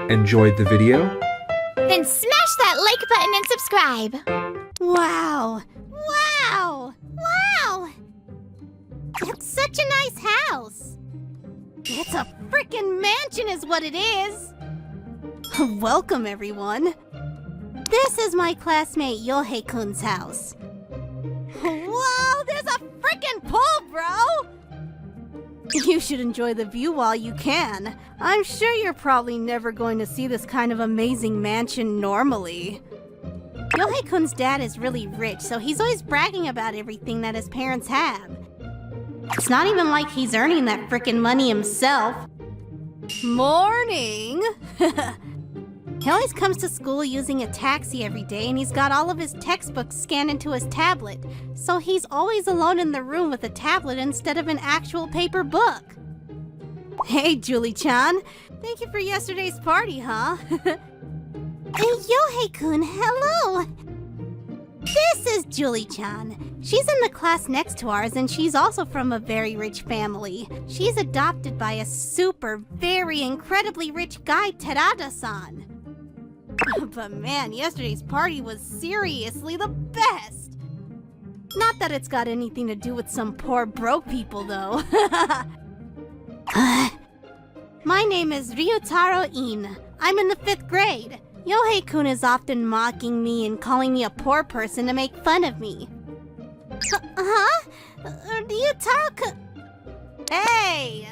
enjoyed the video, then smash that like button and subscribe. Wow! Wow! Wow! It's such a nice house. It's a frickin' mansion is what it is. Welcome, everyone. This is my classmate Yohei-kun's house. Whoa, there's a frickin' pool, bro! You should enjoy the view while you can. I'm sure you're probably never going to see this kind of amazing mansion normally. Yohei-kun's dad is really rich, so he's always bragging about everything that his parents have. It's not even like he's earning that frickin' money himself. Morning! He always comes to school using a taxi every day, and he's got all of his textbooks scanned into his tablet, so he's always alone in the room with a tablet instead of an actual paper book. Hey, Julie-chan. Thank you for yesterday's party, huh? Hey, Yohei-kun, hello! This is Julie-chan. She's in the class next to ours, and she's also from a very rich family. She's adopted by a super, very incredibly rich guy, Terada-san. But man, yesterday's party was seriously the best! Not that it's got anything to do with some poor broke people, though. My name is Ryutaro In. I'm in the 5th grade. Yohei-kun is often mocking me and calling me a poor person to make fun of me. Ryutaro-kun... Hey!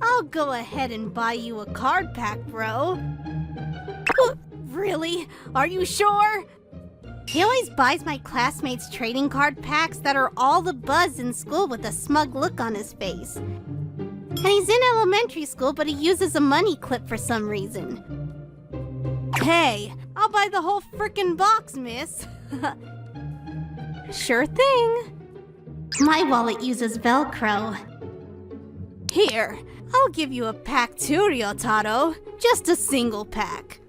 I'll go ahead and buy you a card pack, bro. Really? Are you sure? He always buys my classmates trading card packs that are all the buzz in school with a smug look on his face. And he's in elementary school, but he uses a money clip for some reason. Hey, I'll buy the whole frickin' box, miss. Sure thing. My wallet uses Velcro. Here, I'll give you a pack too, Ryotaro. Just a single pack.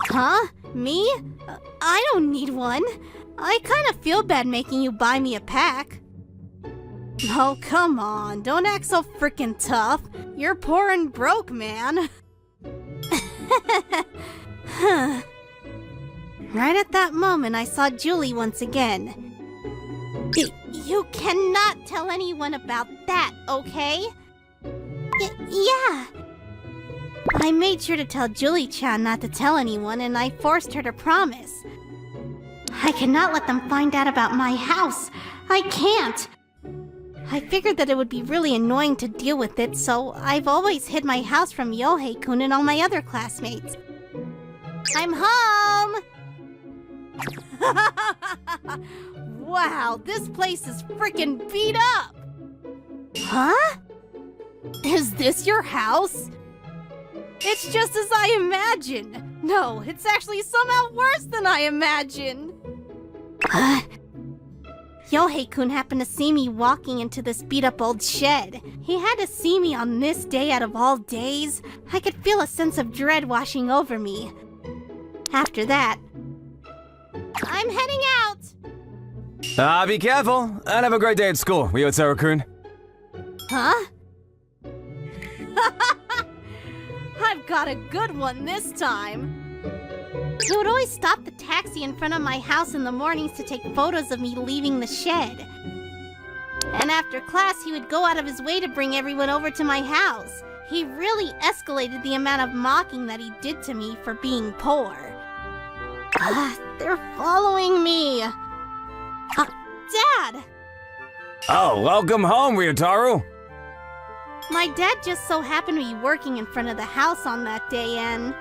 Huh? Me? I don't need one. I kinda feel bad making you buy me a pack. Oh, come on. Don't act so frickin' tough. You're poor and broke, man. Right at that moment, I saw Julie once again. You cannot tell anyone about that, okay? Yeah. I made sure to tell Julie-chan not to tell anyone, and I forced her to promise. I cannot let them find out about my house. I can't. I figured that it would be really annoying to deal with it, so I've always hid my house from Yohei-kun and all my other classmates. I'm home! Wow, this place is frickin' beat up! Huh? Is this your house? It's just as I imagined. No, it's actually somehow worse than I imagined. Yohei-kun happened to see me walking into this beat-up old shed. He had to see me on this day out of all days. I could feel a sense of dread washing over me. After that, I'm heading out. Be careful, and have a great day at school, Ryotaro-kun. Huh? I've got a good one this time. He would always stop the taxi in front of my house in the mornings to take photos of me leaving the shed. And after class, he would go out of his way to bring everyone over to my house. He really escalated the amount of mocking that he did to me for being poor. They're following me. Dad! Oh, welcome home, Ryotaro. My dad just so happened to be working in front of the house on that day and...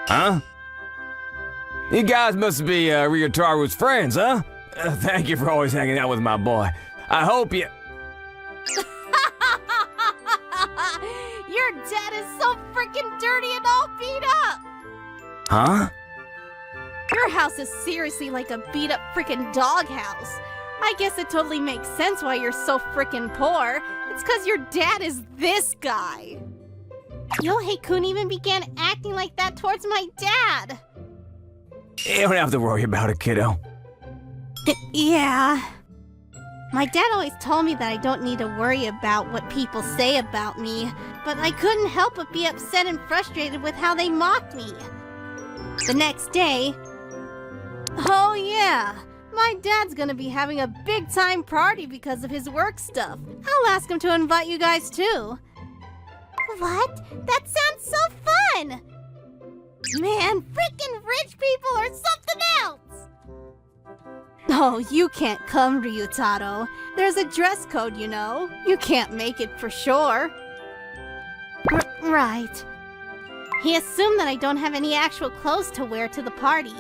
Huh? You guys must be Ryotaro's friends, huh? Thank you for always hanging out with my boy. I hope you... Your dad is so freaking dirty and all beat up! Huh? Your house is seriously like a beat-up freaking doghouse. I guess it totally makes sense why you're so freaking poor. It's cause your dad is this guy. Yohei-kun even began acting like that towards my dad. You don't have to worry about it, kiddo. Yeah. My dad always told me that I don't need to worry about what people say about me, but I couldn't help but be upset and frustrated with how they mocked me. The next day... Oh yeah, my dad's gonna be having a big-time party because of his work stuff. I'll ask him to invite you guys too. What? That sounds so fun! Man, frickin' rich people are something else! Oh, you can't come, Ryutaro. There's a dress code, you know. You can't make it for sure. Right. He assumed that I don't have any actual clothes to wear to the party.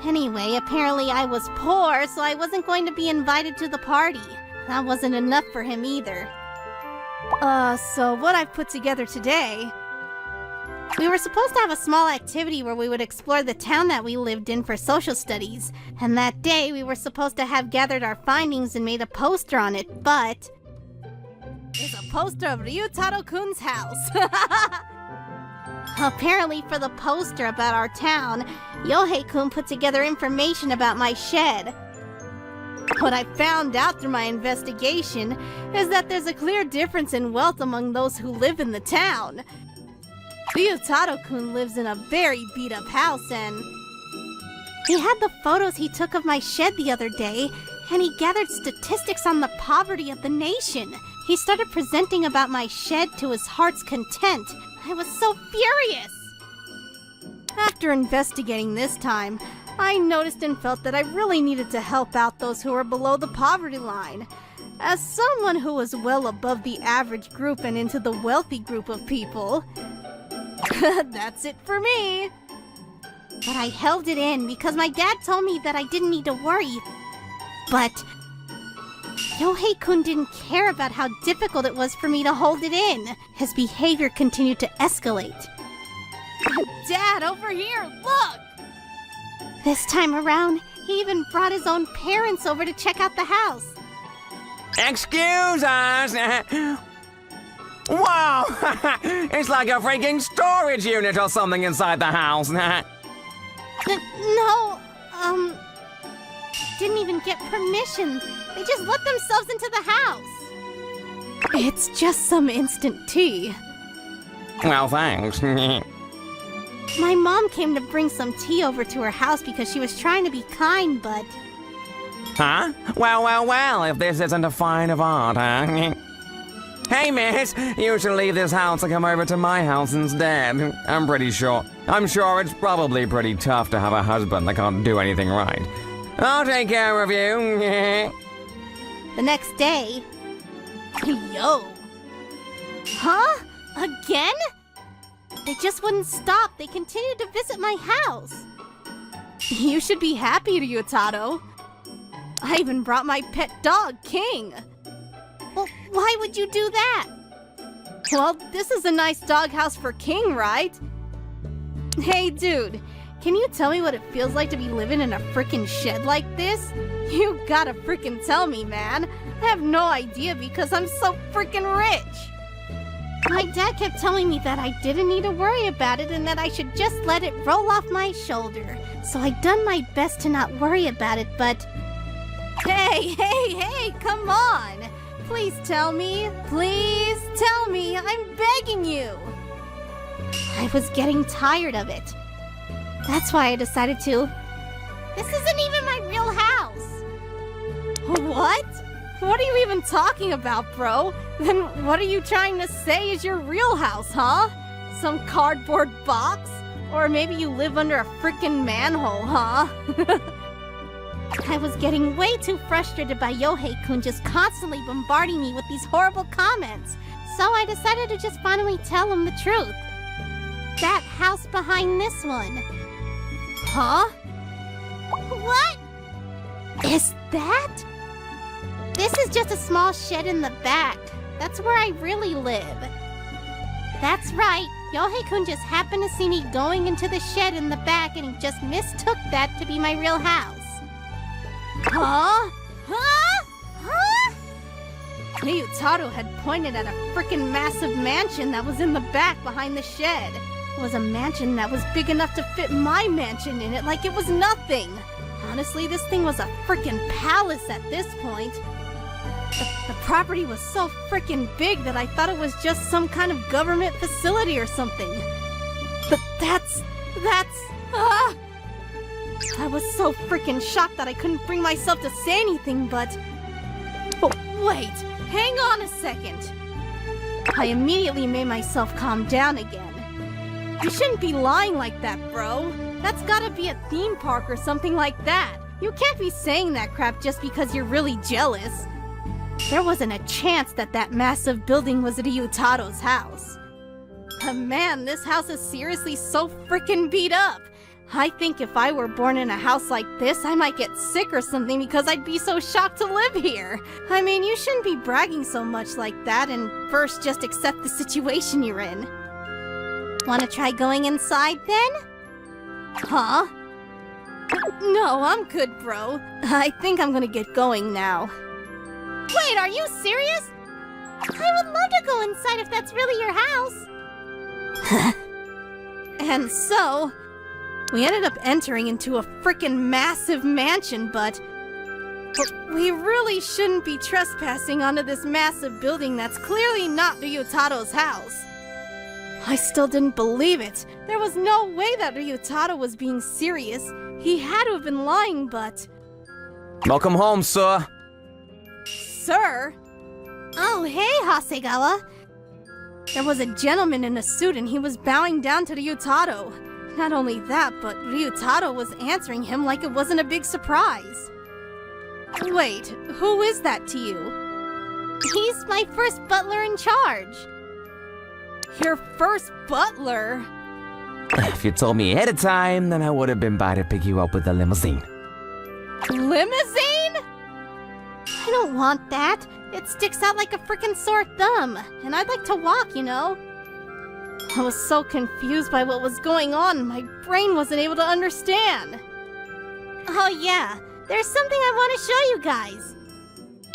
Anyway, apparently I was poor, so I wasn't going to be invited to the party. That wasn't enough for him either. So what I've put together today... We were supposed to have a small activity where we would explore the town that we lived in for social studies, and that day we were supposed to have gathered our findings and made a poster on it, but... There's a poster of Ryutaro-kun's house! Apparently for the poster about our town, Yohei-kun put together information about my shed. What I found out through my investigation is that there's a clear difference in wealth among those who live in the town. Ryutaro-kun lives in a very beat-up house and... He had the photos he took of my shed the other day, and he gathered statistics on the poverty of the nation. He started presenting about my shed to his heart's content. I was so furious! After investigating this time, I noticed and felt that I really needed to help out those who were below the poverty line. As someone who was well above the average group and into the wealthy group of people... That's it for me! But I held it in because my dad told me that I didn't need to worry. But... Yohei-kun didn't care about how difficult it was for me to hold it in. His behavior continued to escalate. Dad, over here, look! This time around, he even brought his own parents over to check out the house. Excuse us! Wow! It's like a freaking storage unit or something inside the house. No, didn't even get permission. They just let themselves into the house. It's just some instant tea. Well, thanks. My mom came to bring some tea over to her house because she was trying to be kind, but... Huh? Well, if this isn't a find of art, huh? Hey, miss, you should leave this house and come over to my house instead. I'm sure it's probably pretty tough to have a husband that can't do anything right. I'll take care of you. The next day... Yo! Huh? Again? They just wouldn't stop. They continued to visit my house. You should be happy, Ryutaro. I even brought my pet dog, King. Well, why would you do that? Well, this is a nice doghouse for King, right? Hey, dude, can you tell me what it feels like to be living in a frickin' shed like this? You gotta frickin' tell me, man. I have no idea because I'm so frickin' rich. My dad kept telling me that I didn't need to worry about it and that I should just let it roll off my shoulder. So I done my best to not worry about it, but... Hey, come on! Please tell me, I'm begging you! I was getting tired of it. That's why I decided to... This isn't even my real house! What? What are you even talking about, bro? Then what are you trying to say is your real house, huh? Some cardboard box? Or maybe you live under a frickin' manhole, huh? I was getting way too frustrated by Yohei-kun just constantly bombarding me with these horrible comments. So I decided to just finally tell him the truth. That house behind this one. Huh? What? Is that? This is just a small shed in the back. That's where I really live. That's right. Yohei-kun just happened to see me going into the shed in the back and he just mistook that to be my real house. Huh? Ryutaro had pointed at a frickin' massive mansion that was in the back behind the shed. It was a mansion that was big enough to fit my mansion in it like it was nothing. Honestly, this thing was a frickin' palace at this point. The property was so freaking big that I thought it was just some kind of government facility or something. That's... I was so freaking shocked that I couldn't bring myself to say anything, but... Oh, wait, hang on a second. I immediately made myself calm down again. You shouldn't be lying like that, bro. That's gotta be a theme park or something like that. You can't be saying that crap just because you're really jealous. There wasn't a chance that that massive building was Ryutaro's house. But man, this house is seriously so freaking beat up. I think if I were born in a house like this, I might get sick or something because I'd be so shocked to live here. I mean, you shouldn't be bragging so much like that and first just accept the situation you're in. Wanna try going inside then? Huh? No, I'm good, bro. I think I'm gonna get going now. Wait, are you serious? I would love to go inside if that's really your house. And so, we ended up entering into a frickin' massive mansion, but we really shouldn't be trespassing onto this massive building that's clearly not Ryutaro's house. I still didn't believe it. There was no way that Ryutaro was being serious. He had to have been lying, but... Welcome home, sir. Sir? Oh, hey, Hasegawa. There was a gentleman in a suit and he was bowing down to Ryutaro. Not only that, but Ryutaro was answering him like it wasn't a big surprise. Wait, who is that to you? He's my first butler in charge. Your first butler? If you told me ahead of time, then I would have been by to pick you up with a limousine. Limousine? I don't want that. It sticks out like a frickin' sore thumb, and I'd like to walk, you know. I was so confused by what was going on, my brain wasn't able to understand. Oh yeah, there's something I want to show you guys.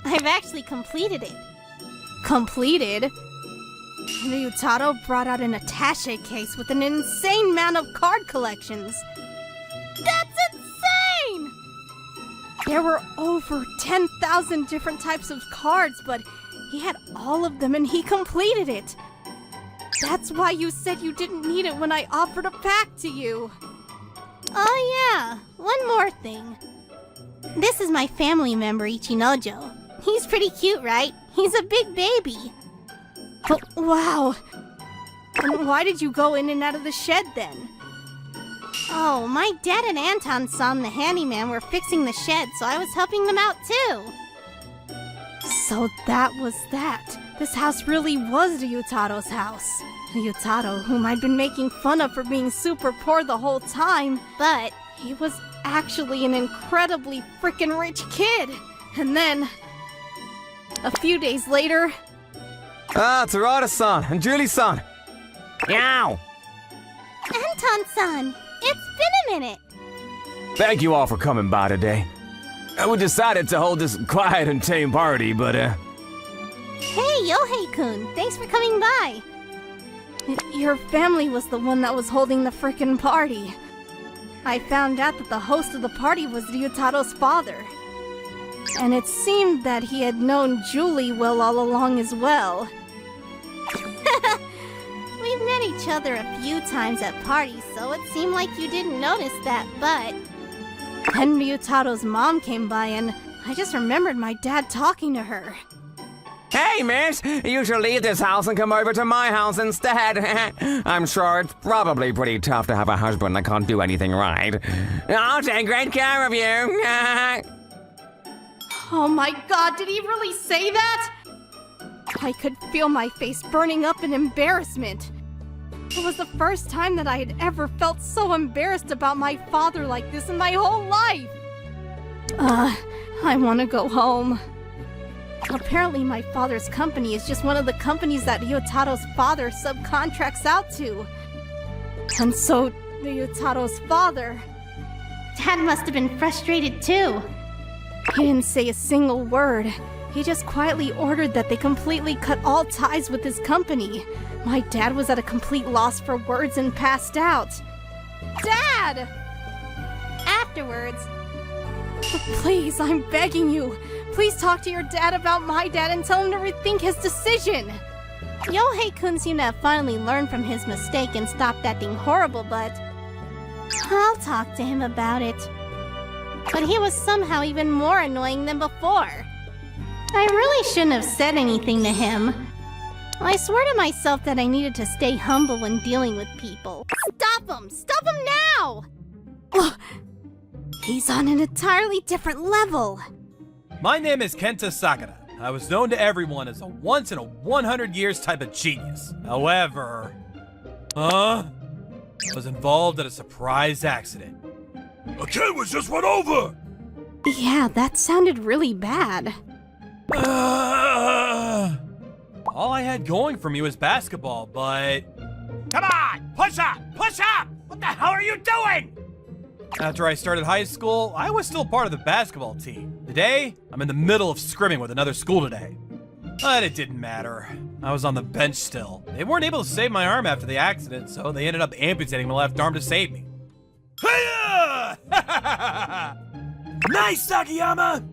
I've actually completed it. Completed? Ryutaro brought out an attaché case with an insane amount of card collections. That's insane! There were over 10,000 different types of cards, but he had all of them and he completed it. That's why you said you didn't need it when I offered a pack to you. Oh yeah, one more thing. This is my family member, Ichinojo. He's pretty cute, right? He's a big baby. But wow. And why did you go in and out of the shed then? Oh, my dad and Anton-san, the handyman, were fixing the shed, so I was helping them out too. So that was that. This house really was Ryutaro's house. Ryutaro, whom I'd been making fun of for being super poor the whole time, but he was actually an incredibly freaking rich kid. And then, a few days later... Ah, Terada-san and Julie-san. Yow! Anton-san, it's been a minute. Thank you all for coming by today. We decided to hold this quiet and tame party, but Hey, Yohei-kun, thanks for coming by. Your family was the one that was holding the frickin' party. I found out that the host of the party was Ryutaro's father. And it seemed that he had known Julie well all along as well. We've met each other a few times at parties, so it seemed like you didn't notice that, but... Then Ryutaro's mom came by and I just remembered my dad talking to her. hey, miss, you should leave this house and come over to my house instead. I'm sure it's probably pretty tough to have a husband that can't do anything right. I'll take great care of you. Oh my god, did he really say that? I could feel my face burning up in embarrassment. It was the first time that I had ever felt so embarrassed about my father like this in my whole life. I want to go home. Apparently my father's company is just one of the companies that Ryutaro's father subcontracts out to. And so, Ryutaro's father... Dad must have been frustrated too. He didn't say a single word. He just quietly ordered that they completely cut all ties with his company. My dad was at a complete loss for words and passed out. Dad! Afterwards, Please, I'm begging you. Please talk to your dad about my dad and tell him to rethink his decision. Yohei-kun seemed to have finally learned from his mistake and stopped acting horrible, but I'll talk to him about it. But he was somehow even more annoying than before. I really shouldn't have said anything to him. I swore to myself that I needed to stay humble when dealing with people. Stop him! Stop him now! Ugh. He's on an entirely different level. My name is Kenta Sakura. I was known to everyone as a once-in-a-100 years type of genius. However... I was involved in a surprise accident. A kid was just run over! Yeah, that sounded really bad. All I had going for me was basketball, but... Come on! Push up! Push up! What the hell are you doing? After I started high school, I was still part of the basketball team. Today, I'm in the middle of scrimming with another school today. But it didn't matter. I was on the bench still. They weren't able to save my arm after the accident, so they ended up amputating my left arm to save me. Hiya! Nice, Sakiyama!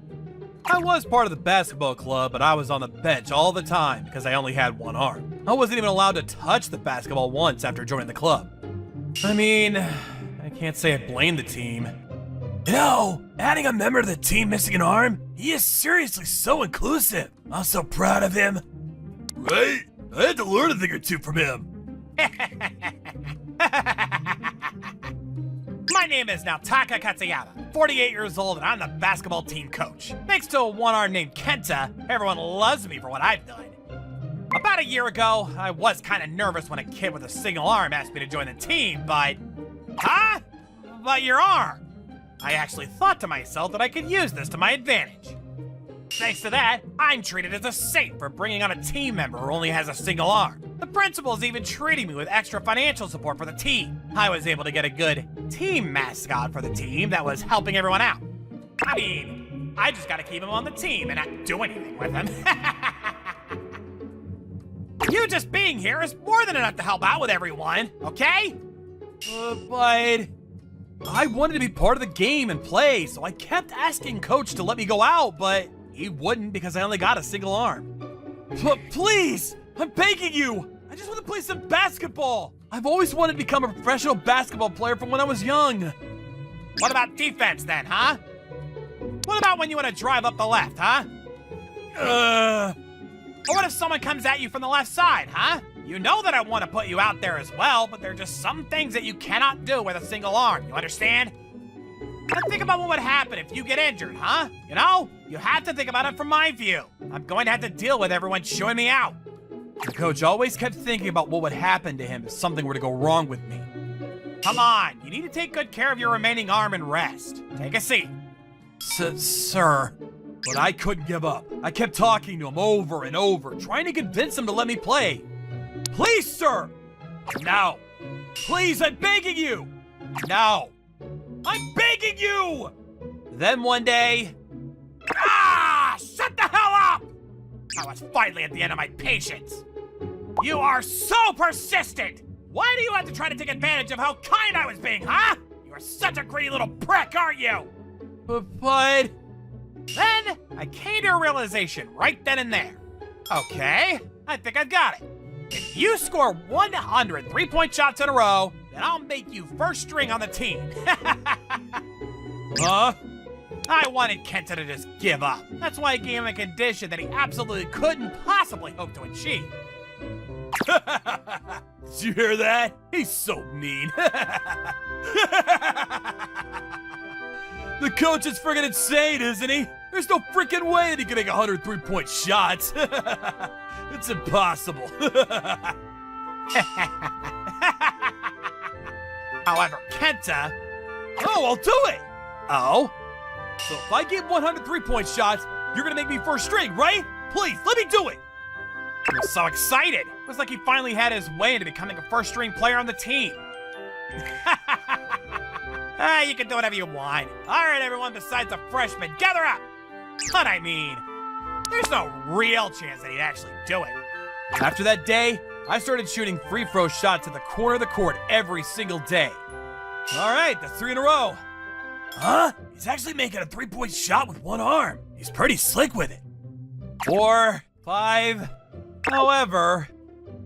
I was part of the basketball club, but I was on the bench all the time because I only had one arm. I wasn't even allowed to touch the basketball once after joining the club. I mean, I can't say I blame the team. You know, adding a member to the team missing an arm, he is seriously so inclusive. I'm so proud of him. Right? I had to learn a thing or two from him. My name is now Taka Katsuyama, 48 years old, and I'm the basketball team coach. Thanks to a one-arm named Kenta, everyone loves me for what I've done. About a year ago, I was kind of nervous when a kid with a single arm asked me to join the team, but... Huh? But your arm? I actually thought to myself that I could use this to my advantage. Thanks to that, I'm treated as a saint for bringing on a team member who only has a single arm. The principal's even treating me with extra financial support for the team. I was able to get a good team mascot for the team that was helping everyone out. I mean, I just gotta keep him on the team and not do anything with him. You just being here is more than enough to help out with everyone, okay? But... I wanted to be part of the game and play, so I kept asking Coach to let me go out, but he wouldn't because I only got a single arm. But please, I'm begging you! I just want to play some basketball! I've always wanted to become a professional basketball player from when I was young. What about defense then, huh? What about when you want to drive up the left, huh? Or what if someone comes at you from the left side, huh? You know that I want to put you out there as well, but there are just some things that you cannot do with a single arm, you understand? But think about what would happen if you get injured, huh? You know, you have to think about it from my view. I'm going to have to deal with everyone showing me out. The coach always kept thinking about what would happen to him if something were to go wrong with me. Come on, you need to take good care of your remaining arm and rest. Take a seat. Sir. But I couldn't give up. I kept talking to him over and over, trying to convince him to let me play. Please, sir! No. Please, I'm begging you! No. I'm begging you! Then one day... Shut the hell up! I was finally at the end of my patience. You are so persistent! Why do you have to try to take advantage of how kind I was being, huh? You are such a greedy little prick, aren't you? But... Then, I came to a realization right then and there. Okay, I think I've got it. If you score 100 three-point shots in a row, then I'll make you first string on the team. Huh? I wanted Kenta to just give up. That's why I gave him a condition that he absolutely couldn't possibly hope to achieve. Did you hear that? He's so mean. The coach is friggin' insane, isn't he? There's no freaking way that he can make 100 three-point shots. It's impossible. However, Kenta... Oh, I'll do it! Oh? So if I get 100 three-point shots, you're gonna make me first string, right? Please, let me do it! I was so excited. It was like he finally had his way into becoming a first-string player on the team. You can do whatever you want. All right, everyone besides the freshmen, gather up! But I mean, there's no real chance that he'd actually do it. After that day, I started shooting free throw shots at the corner of the court every single day. All right, that's 3 in a row. Huh? He's actually making a three-point shot with one arm. He's pretty slick with it. 4, 5. However,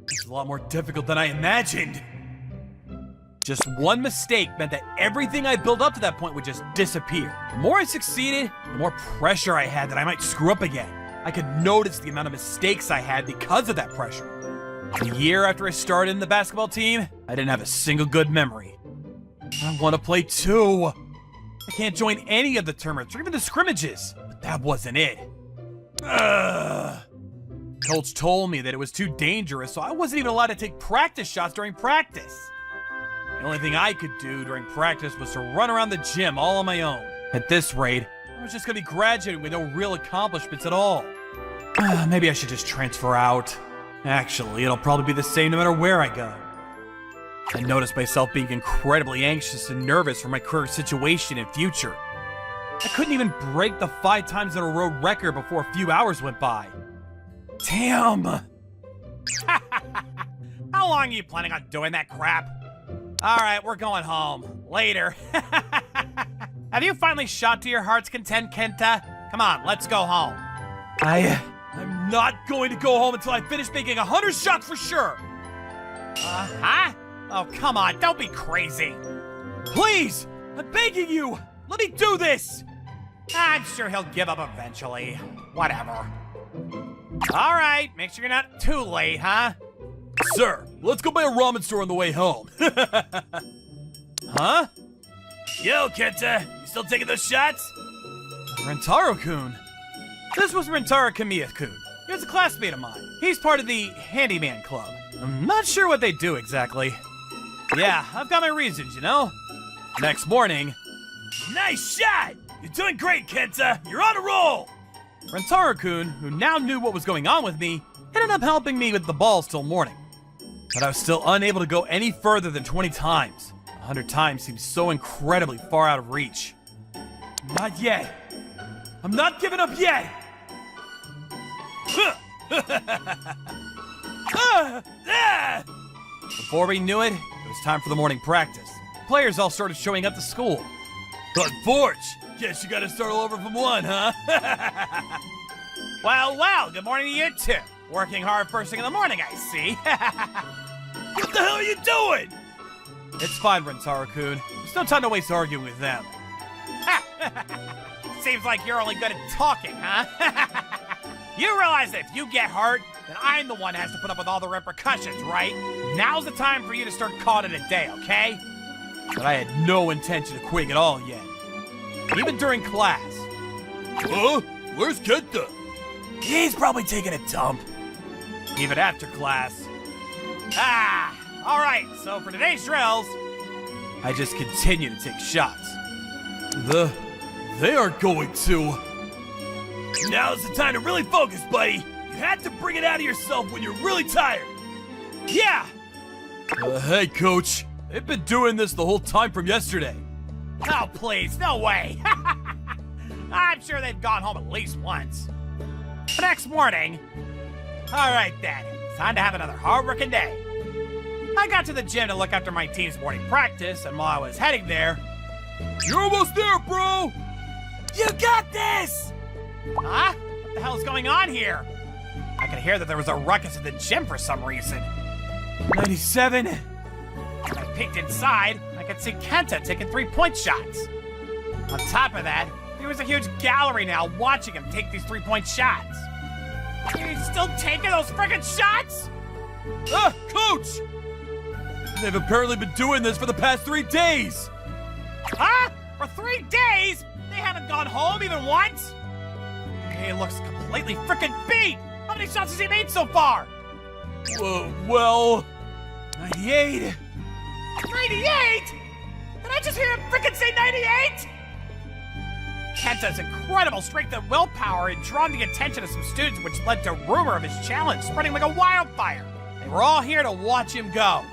it's a lot more difficult than I imagined. Just one mistake meant that everything I built up to that point would just disappear. The more I succeeded, the more pressure I had that I might screw up again. I could notice the amount of mistakes I had because of that pressure. A year after I started in the basketball team, I didn't have a single good memory. I want to play too. I can't join any of the tournaments or even the scrimmages, but that wasn't it. Coach told me that it was too dangerous, so I wasn't even allowed to take practice shots during practice. The only thing I could do during practice was to run around the gym all on my own. At this rate, I was just gonna be graduating with no real accomplishments at all. Maybe I should just transfer out. Actually, it'll probably be the same no matter where I go. I noticed myself being incredibly anxious and nervous for my career situation and future. I couldn't even break the 5 times in a row record before a few hours went by. Damn! How long are you planning on doing that crap? Alright, we're going home. Later. Have you finally shot to your heart's content, Kenta? Come on, let's go home. I'm not going to go home until I finish making 100 shots for sure. Huh? Oh, come on, don't be crazy. Please, I'm begging you. Let me do this. I'm sure he'll give up eventually. Whatever. Alright, make sure you're not too late, huh? Sir, let's go by a ramen store on the way home. Huh? Yo, Kenta, you still taking those shots? Rentaro-kun. This was Rentaro Kamiya-kun. He was a classmate of mine. He's part of the Handyman Club. I'm not sure what they do exactly. Yeah, I've got my reasons, you know? Next morning... Nice shot! You're doing great, Kenta! You're on a roll! Rentaro-kun, who now knew what was going on with me, ended up helping me with the balls till morning. But I was still unable to go any further than 20 times. 100 times seems so incredibly far out of reach. Not yet. I'm not giving up yet! Before we knew it, it was time for the morning practice. Players all started showing up to school. Unforge, guess you gotta start all over from 1, huh? Well, good morning to you too. Working hard first thing in the morning, I see. What the hell are you doing? It's fine, Rentaro-kun. There's no time to waste arguing with them. Seems like you're only good at talking, huh? You realize that if you get hurt, then I'm the one that has to put up with all the repercussions, right? Now's the time for you to start calling it a day, okay? But I had no intention of quitting at all yet. Even during class. Huh? Where's Kenta? He's probably taking a dump. Even after class. Alright, so for today's drills, I just continue to take shots. They aren't going to. Now's the time to really focus, buddy. You have to bring it out of yourself when you're really tired. Yeah! Hey, coach. They've been doing this the whole time from yesterday. Oh, please, no way. I'm sure they've gone home at least once. The next morning, all right then, time to have another hard-working day. I got to the gym to look after my team's morning practice, and while I was heading there... You're almost there, bro! You got this! Huh? What the hell is going on here? I could hear that there was a ruckus in the gym for some reason. 97... When I peeked inside, I could see Kenta taking 3-point shots. On top of that, there was a huge gallery now watching him take these 3-point shots. He's still taking those frickin' shots? Coach! They've apparently been doing this for the past 3 days. Huh? For 3 days? They haven't gone home even once? He looks completely frickin' beat. How many shots has he made so far? Well... 98... 98? Did I just hear him frickin' say 98? Kenta's incredible strength and willpower had drawn the attention of some students, which led to rumor of his challenge spreading like a wildfire. They were all here to watch him go.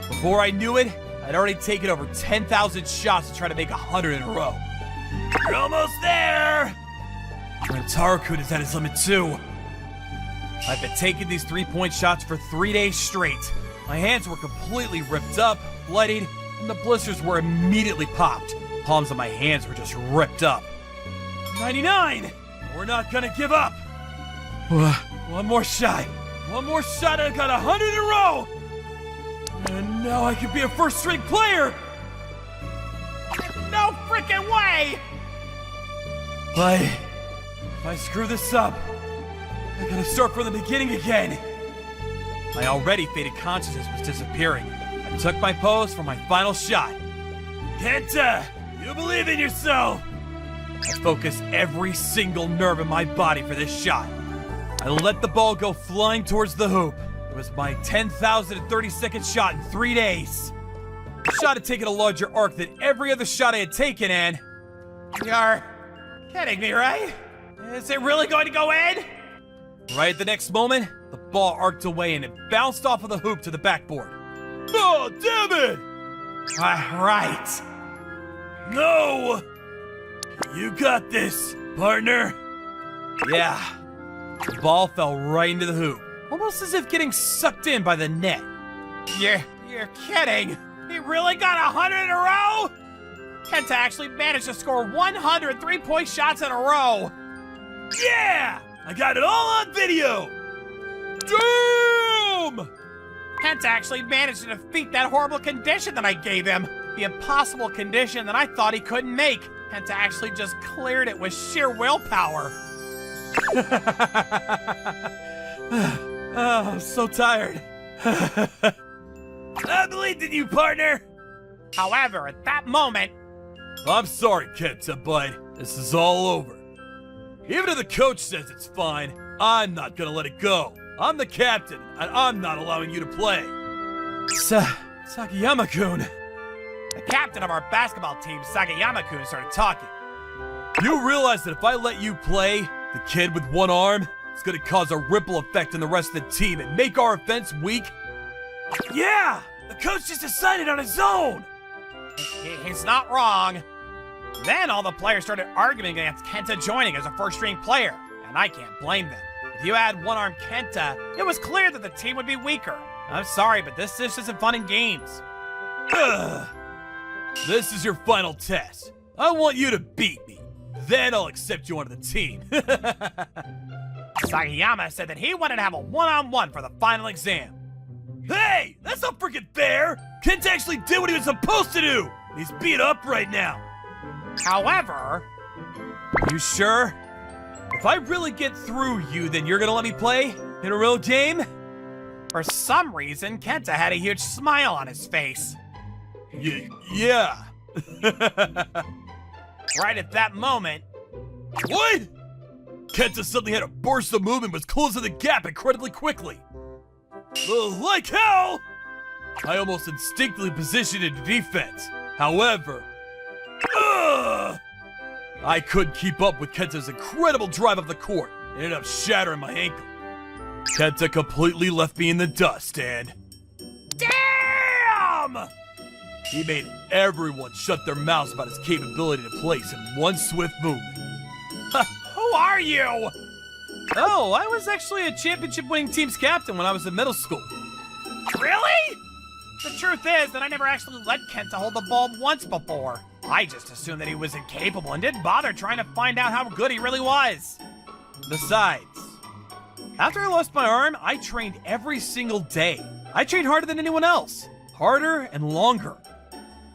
Before I knew it, I'd already taken over 10,000 shots to try to make 100 in a row. You're almost there! Rentaro-kun is at his limit too. I've been taking these 3-point shots for 3 days straight. My hands were completely ripped up, bloodied, and the blisters were immediately popped. Palms of my hands were just ripped up. 99! we're not gonna give up. One more shot. One more shot and I got 100 in a row. And now I could be a first-string player. No freaking way! If I screw this up, I gotta start from the beginning again. My already faded consciousness was disappearing. I took my pose for my final shot. Kenta, you believe in yourself! I focused every single nerve in my body for this shot. I let the ball go flying towards the hoop. It was my 10,032nd shot in 3 days. The shot had taken a larger arc than every other shot I had taken, and... You're kidding me, right? Is it really going to go in? Right at the next moment, the ball arced away and it bounced off of the hoop to the backboard. Oh, damn it! Right. No! You got this, partner. Yeah. The ball fell right into the hoop, almost as if getting sucked in by the net. You're kidding. He really got 100 in a row? Kenta actually managed to score 100 three-point shots in a row. Yeah! I got it all on video! Damn! Kenta actually managed to defeat that horrible condition that I gave him. The impossible condition that I thought he couldn't make. Kenta actually just cleared it with sheer willpower. Oh, I'm so tired. I believed in you, partner! However, at that moment... I'm sorry, Kenta, but this is all over. Even if the coach says it's fine, I'm not gonna let it go. I'm the captain, and I'm not allowing you to play. Sagayama-kun. The captain of our basketball team, Sagayama-kun, started talking. You realize that if I let you play, the kid with one arm, it's gonna cause a ripple effect on the rest of the team and make our offense weak? Yeah! The coach just decided on his own! He's not wrong. Then all the players started arguing against Kenta joining as a first-string player, and I can't blame them. If you had one-armed Kenta, it was clear that the team would be weaker. I'm sorry, but this just isn't fun in games. Ugh. This is your final test. I want you to beat me. Then I'll accept you onto the team. Sagayama said that he wanted to have a one-on-one for the final exam. Hey, that's not freaking fair! Kenta actually did what he was supposed to do! He's beat up right now. However, you sure? If I really get through you, then you're gonna let me play in a real game? For some reason, Kenta had a huge smile on his face. Yeah. Right at that moment... What? Kenta suddenly had a burst of movement and was closing the gap incredibly quickly. Like hell! I almost instinctively positioned into defense. However... I couldn't keep up with Kenta's incredible drive up the court. It ended up shattering my ankle. Kenta completely left me in the dust and... Damn! He made everyone shut their mouths about his capability to place in one swift movement. Who are you? Oh, I was actually a championship-winning team's captain when I was in middle school. Really? The truth is that I never actually let Kenta hold the ball once before. I just assumed that he was incapable and didn't bother trying to find out how good he really was. Besides, after I lost my arm, I trained every single day. I trained harder than anyone else. Harder and longer.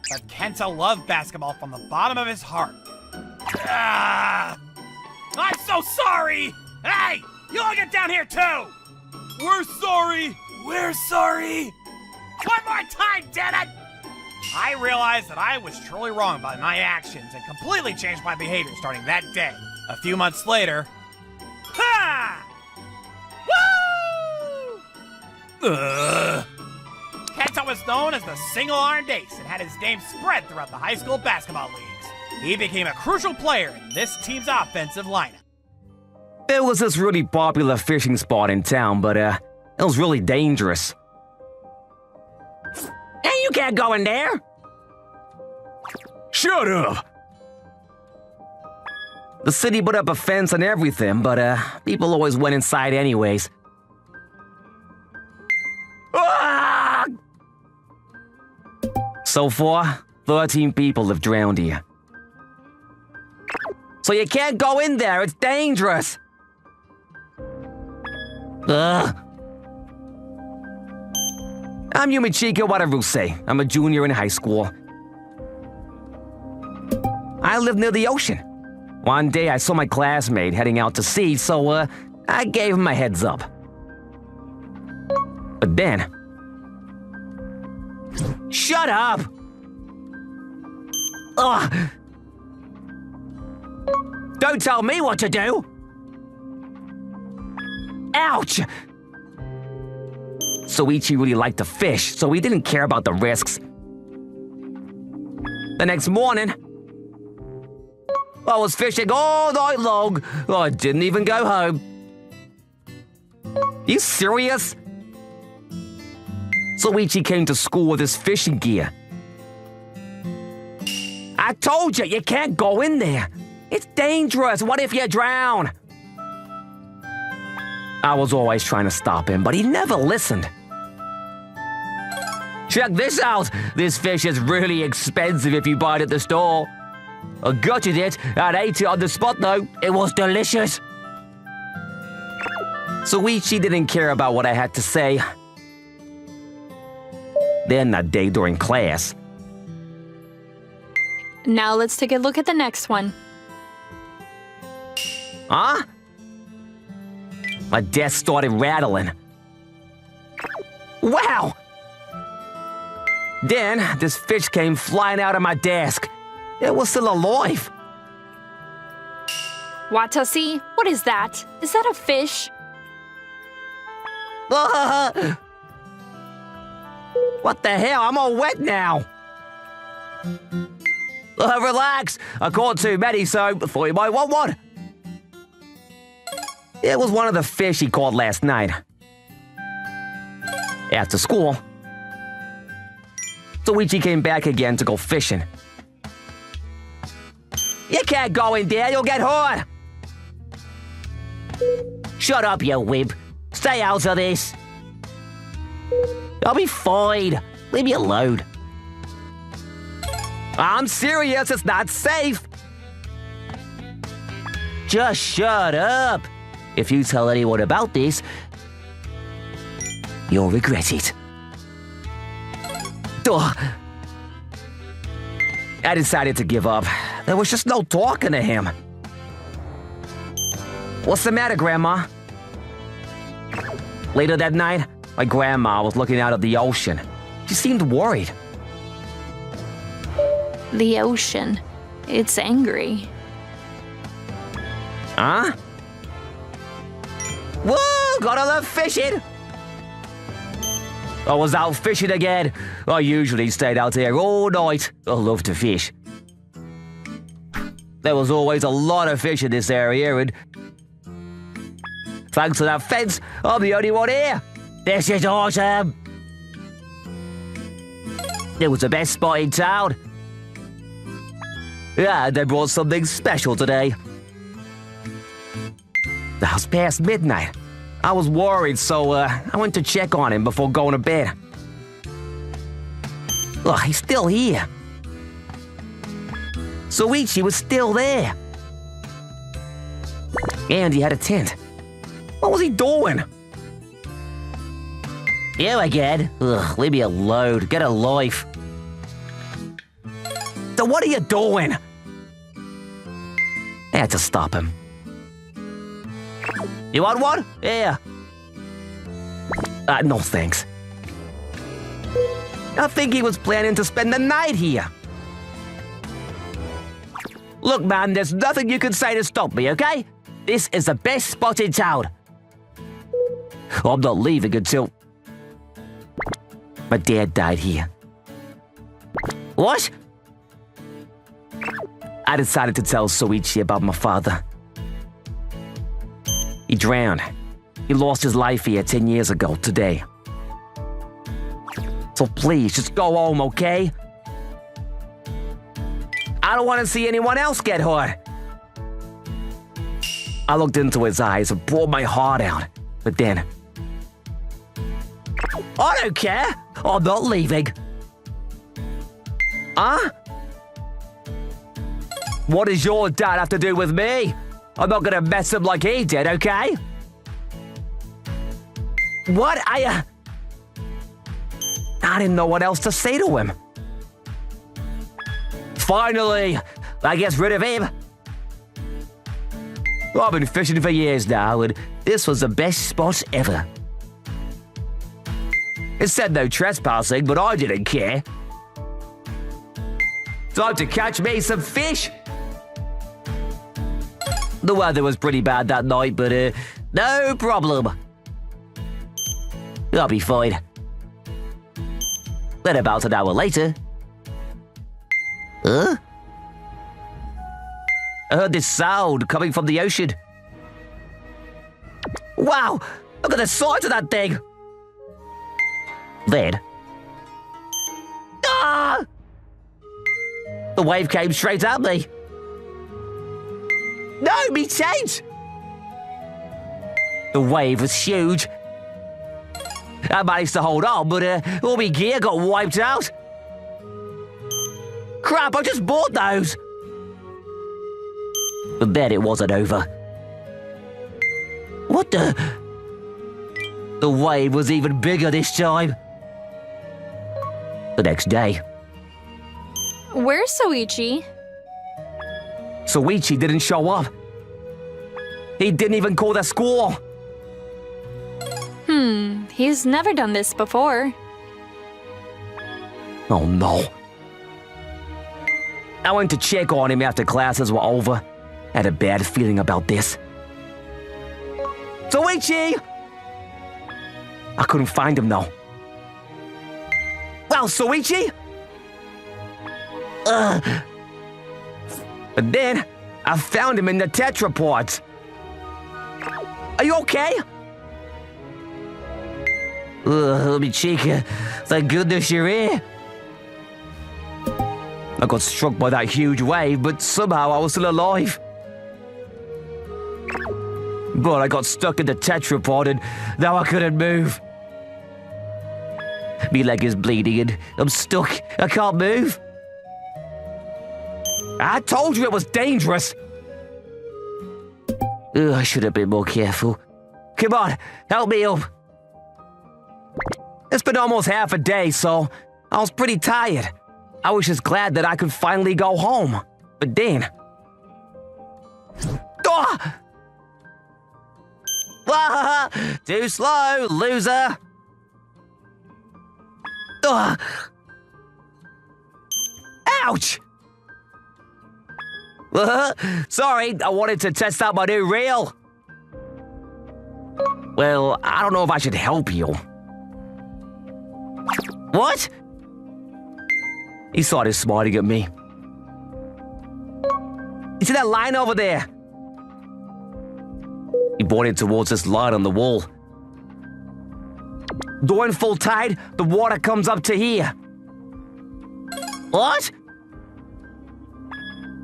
But Kenta loved basketball from the bottom of his heart. I'm so sorry! Hey! You all get down here too! We're sorry! We're sorry! One more time, damn it! I realized that I was truly wrong by my actions and completely changed my behavior starting that day. A few months later... Ha! Woo! Kenta was known as the single-armed ace and had his name spread throughout the high school basketball leagues. He became a crucial player in this team's offensive lineup. There was this really popular fishing spot in town, but it was really dangerous. Hey, you can't go in there! Shut up! The city put up a fence and everything, but people always went inside anyways. Ah! So far, 13 people have drowned here. So you can't go in there, it's dangerous. Ugh. I'm Yumichika, whatever you say. I'm a junior in high school. I live near the ocean. One day I saw my classmate heading out to sea, so I gave him a heads up. But then... Shut up! Ugh! Don't tell me what to do! Ouch! Soichi really liked to fish, so he didn't care about the risks. The next morning, I was fishing all night long. I didn't even go home. You serious? Soichi came to school with his fishing gear. I told you, you can't go in there. It's dangerous. What if you drown? I was always trying to stop him, but he never listened. Check this out. This fish is really expensive if you buy it at the store. I gutted it and ate it on the spot, though. It was delicious. Soichi didn't care about what I had to say. Then that day during class. Now let's take a look at the next one. Huh? My desk started rattling. Wow! Then this fish came flying out of my desk. It was still alive. Watashi, what is that? Is that a fish? What the hell? I'm all wet now. Relax. I caught too many, so thought you might want one. It was one of the fish he caught last night. After school, Soichi came back again to go fishing. You can't go in there, you'll get hurt. Shut up, you wimp. Stay out of this. I'll be fine. Leave me alone. I'm serious, it's not safe. Just shut up. If you tell anyone about this, you'll regret it. Duh. I decided to give up. There was just no talking to him. What's the matter, Grandma? Later that night, my grandma was looking out at the ocean. She seemed worried. The ocean. It's angry. Huh? Whoa, gotta love fishing! I was out fishing again. I usually stayed out there all night. I love to fish. There was always a lot of fish in this area, and thanks to that fence, I'm the only one here. This is awesome. It was the best spot in town. Yeah, they brought something special today. It was past midnight. I was worried, so I went to check on him before going to bed. Look, he's still here. Soichi was still there. And he had a tent. What was he doing? You again? Ugh, leave me alone. Get a life. So what are you doing? I had to stop him. You want one? Yeah. No thanks. I think he was planning to spend the night here. Look, man, there's nothing you can say to stop me, okay? This is the best spot in town. I'm not leaving until... my dad died here. What? I decided to tell Soichi about my father. He drowned. He lost his life here 10 years ago today. So please, just go home, okay? I don't want to see anyone else get hurt. I looked into his eyes and poured my heart out. But then... I don't care. I'm not leaving. Huh? What does your dad have to do with me? I'm not gonna mess up like he did, okay? What? I didn't know what else to say to him. Finally, I get rid of him. I've been fishing for years now, and this was the best spot ever. It said no trespassing, but I didn't care. Time to catch me some fish. The weather was pretty bad that night, but no problem. I'll be fine. Then about an hour later... Huh? I heard this sound coming from the ocean. Wow! Look at the size of that thing! Then... Ah! The wave came straight at me. No, me tent! The wave was huge. I managed to hold on, but all my gear got wiped out. Crap, I just bought those. But then it wasn't over. What the? The wave was even bigger this time. The next day. Where's Soichi? Soichi didn't show up. He didn't even call the school. He's never done this before. Oh no. I went to check on him after classes were over. Had a bad feeling about this. Soichi! I couldn't find him though. Well, Soichi? But then, I found him in the tetrapods. Are you okay? Let me check. Thank goodness you're here. I got struck by that huge wave, but somehow I was still alive. But I got stuck in the tetrapod and now I couldn't move. My leg is bleeding and I'm stuck. I can't move. I told you it was dangerous. I should have been more careful. Come on, help me up. It's been almost half a day, so I was pretty tired. I was just glad that I could finally go home. But then... Ah! Ah, too slow, loser. Ah. Ouch! Sorry, I wanted to test out my new reel. Well, I don't know if I should help you. What? He started smiling at me. You see that line over there? He pointed towards this line on the wall. During full tide, the water comes up to here. What?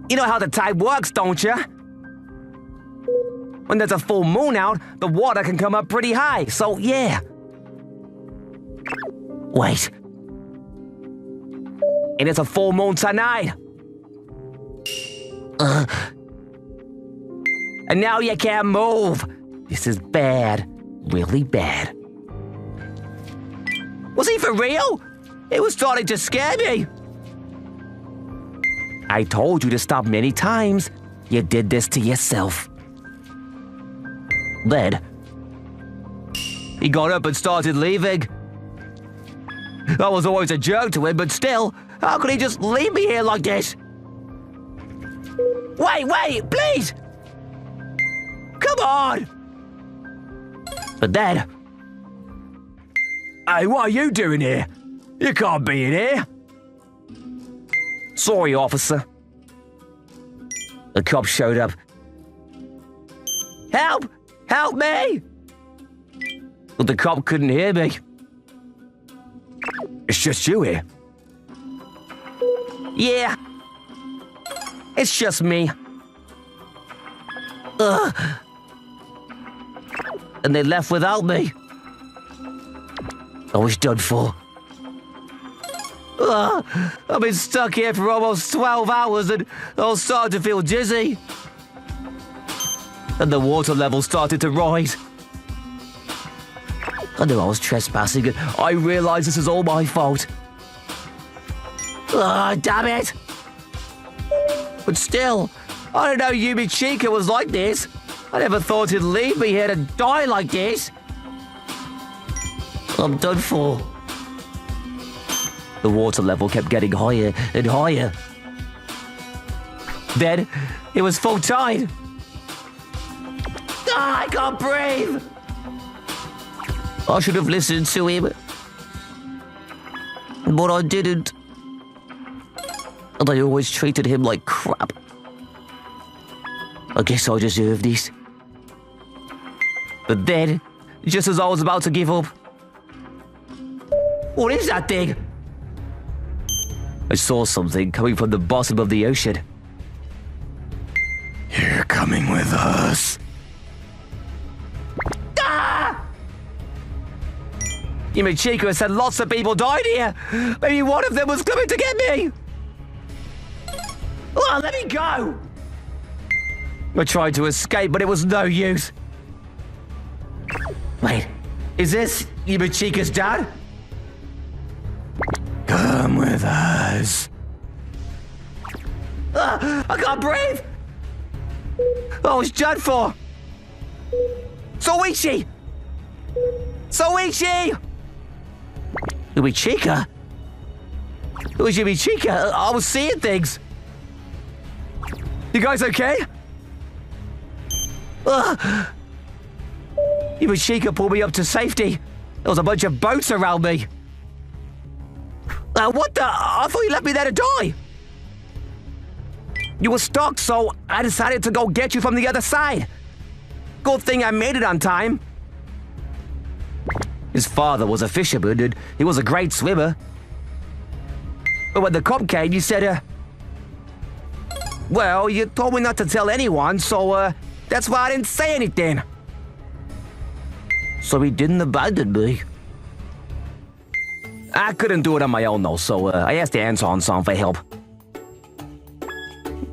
You know how the tide works, don't you? When there's a full moon out, the water can come up pretty high, so yeah. Wait. And it's a full moon tonight. And now you can't move. This is bad. Really bad. Was he for real? It was starting to scare me. I told you to stop many times. You did this to yourself. Then, he got up and started leaving. I was always a jerk to him, but still, how could he just leave me here like this? Wait, please! Come on! But then... Hey, what are you doing here? You can't be in here. Sorry, officer. The cop showed up. Help! Help me! But the cop couldn't hear me. It's just you here. Yeah. It's just me. Ugh. And they left without me. I was done for. I've been stuck here for almost 12 hours and I'm starting to feel dizzy. And the water level started to rise. I knew I was trespassing and I realized this is all my fault. Damn it! But still, I didn't know Yumi Chica was like this. I never thought he'd leave me here to die like this. I'm done for. The water level kept getting higher and higher. Then, it was full tide. I can't breathe! I should have listened to him. But I didn't. And I always treated him like crap. I guess I deserve this. But then, just as I was about to give up... What is that thing? I saw something coming from the bottom of the ocean. You're coming with us. Ah! Yumachiko said lots of people died here. Maybe one of them was coming to get me. Oh, let me go. I tried to escape, but it was no use. Wait, is this Yumachiko's dad? Come with us. I can't breathe! I was done for! Soichi! Soichi! Yumichika? It was Yumichika. I was seeing things. You guys okay? Yumichika pulled me up to safety. There was a bunch of boats around me. What the? I thought you left me there to die. You were stuck, so I decided to go get you from the other side. Good thing I made it on time. His father was a fisherman, and he was a great swimmer. But when the cop came, you said, well, you told me not to tell anyone, so, that's why I didn't say anything. So he didn't abandon me. I couldn't do it on my own, though, so I asked the Anton-san for help.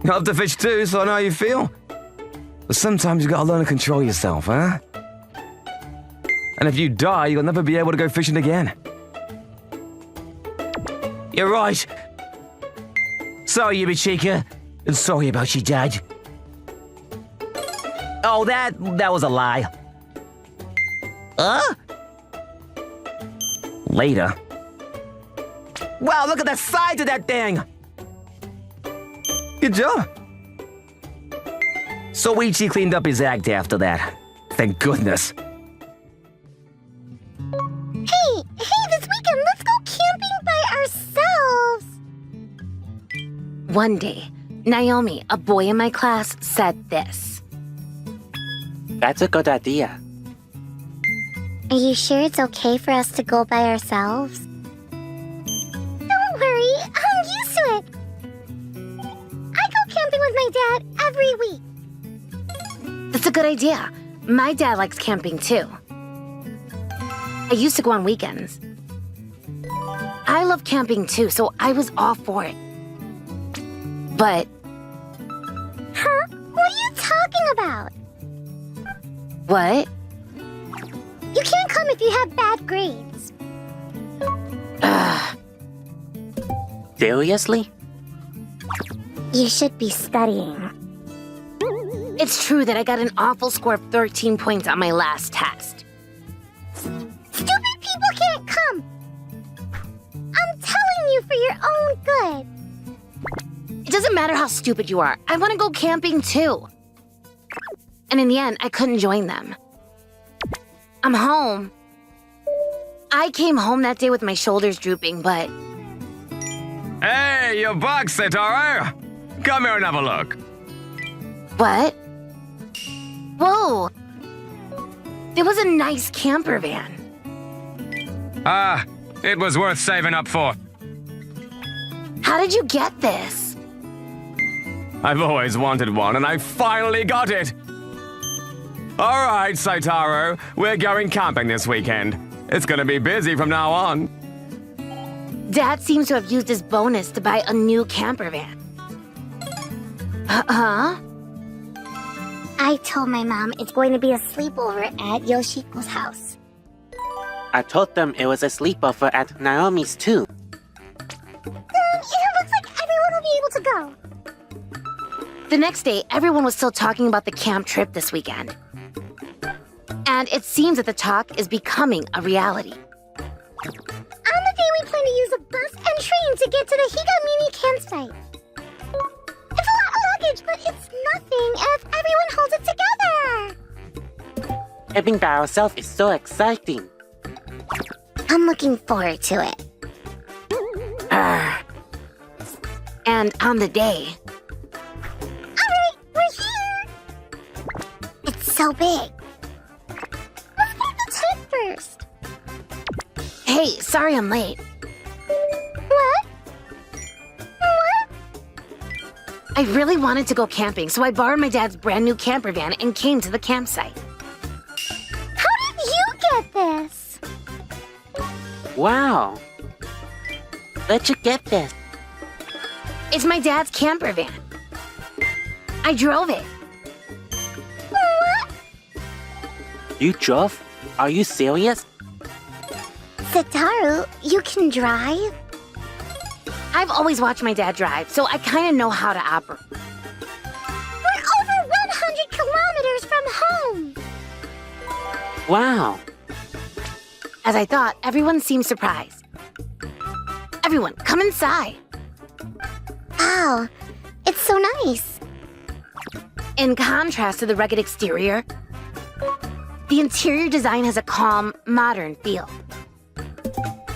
You love to fish too, so I know how you feel. But sometimes you gotta learn to control yourself, huh? And if you die, you'll never be able to go fishing again. You're right. Sorry, Yumichika. And sorry about your dad. Oh, that was a lie. Huh? Later. Wow, look at the size of that thing! Good job. Soichi cleaned up his act after that. Thank goodness. Hey, this weekend, let's go camping by ourselves! One day, Naomi, a boy in my class, said this. That's a good idea. Are you sure it's okay for us to go by ourselves? Don't worry, I'm used to it. I go camping with my dad every week. That's a good idea. My dad likes camping too. I used to go on weekends. I love camping too, so I was all for it. But... Huh? What are you talking about? What? You can't come if you have bad grades. Seriously? You should be studying. It's true that I got an awful score of 13 points on my last test. Stupid people can't come. I'm telling you for your own good. It doesn't matter how stupid you are. I want to go camping too. And in the end, I couldn't join them. I'm home. I came home that day with my shoulders drooping, but... Hey, you're back, Setaro! Come here and have a look. What? Whoa! There was a nice camper van. It was worth saving up for. How did you get this? I've always wanted one, and I finally got it! Alright, Saitaro, we're going camping this weekend. It's gonna be busy from now on. Dad seems to have used his bonus to buy a new camper van. Huh? I told my mom it's going to be a sleepover at Yoshiko's house. I told them it was a sleepover at Naomi's too. It looks like everyone will be able to go. The next day, everyone was still talking about the camp trip this weekend. And it seems that the talk is becoming a reality. On the day we plan to use a bus and train to get to the Higamimi campsite. It's a lot of luggage, but it's nothing if everyone holds it together. Having by ourselves is so exciting. I'm looking forward to it. And on the day, Alright, we're here! It's so big. Let's get the tank first. hey, sorry I'm late. What? What? I really wanted to go camping, so I borrowed my dad's brand new camper van and came to the campsite. How did you get this? Wow. Where'd you get this? It's my dad's camper van. I drove it. What? You drove? Are you serious? Satoru, you can drive? I've always watched my dad drive, so I kind of know how to operate. We're over 100 kilometers from home! Wow. As I thought, everyone seemed surprised. Everyone, come inside. Wow, it's so nice. In contrast to the rugged exterior, the interior design has a calm, modern feel.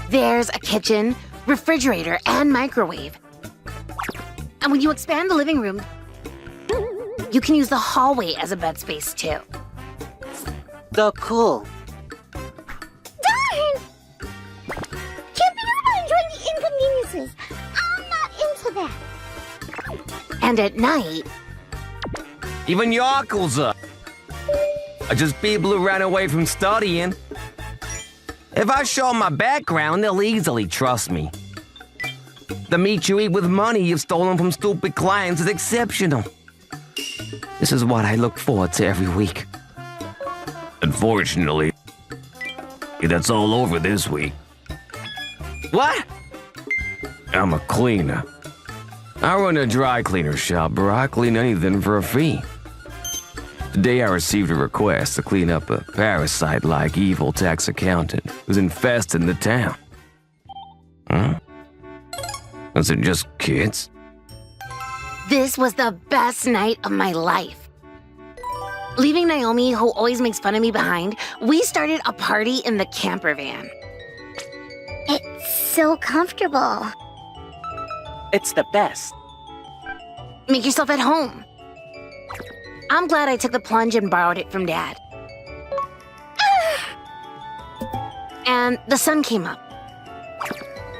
There's a kitchen, refrigerator, and microwave. And when you expand the living room, you can use the hallway as a bed space too. So cool. Darn! Camping is about enjoying the inconveniences. I'm not into that. And at night, Even Yakuza are just people who ran away from studying. If I show 'em my background, they'll easily trust me. The meat you eat with money you've stolen from stupid clients is exceptional. This is what I look forward to every week. Unfortunately, that's all over this week. What? I'm a cleaner. I run a dry cleaner shop where I clean anything for a fee. Today I received a request to clean up a parasite-like evil tax accountant who's infesting the town. Huh? Is it just kids? this was the best night of my life. Leaving Naomi, who always makes fun of me, behind, we started a party in the camper van. It's so comfortable. It's the best. Make yourself at home. I'm glad I took the plunge and borrowed it from Dad. And the sun came up.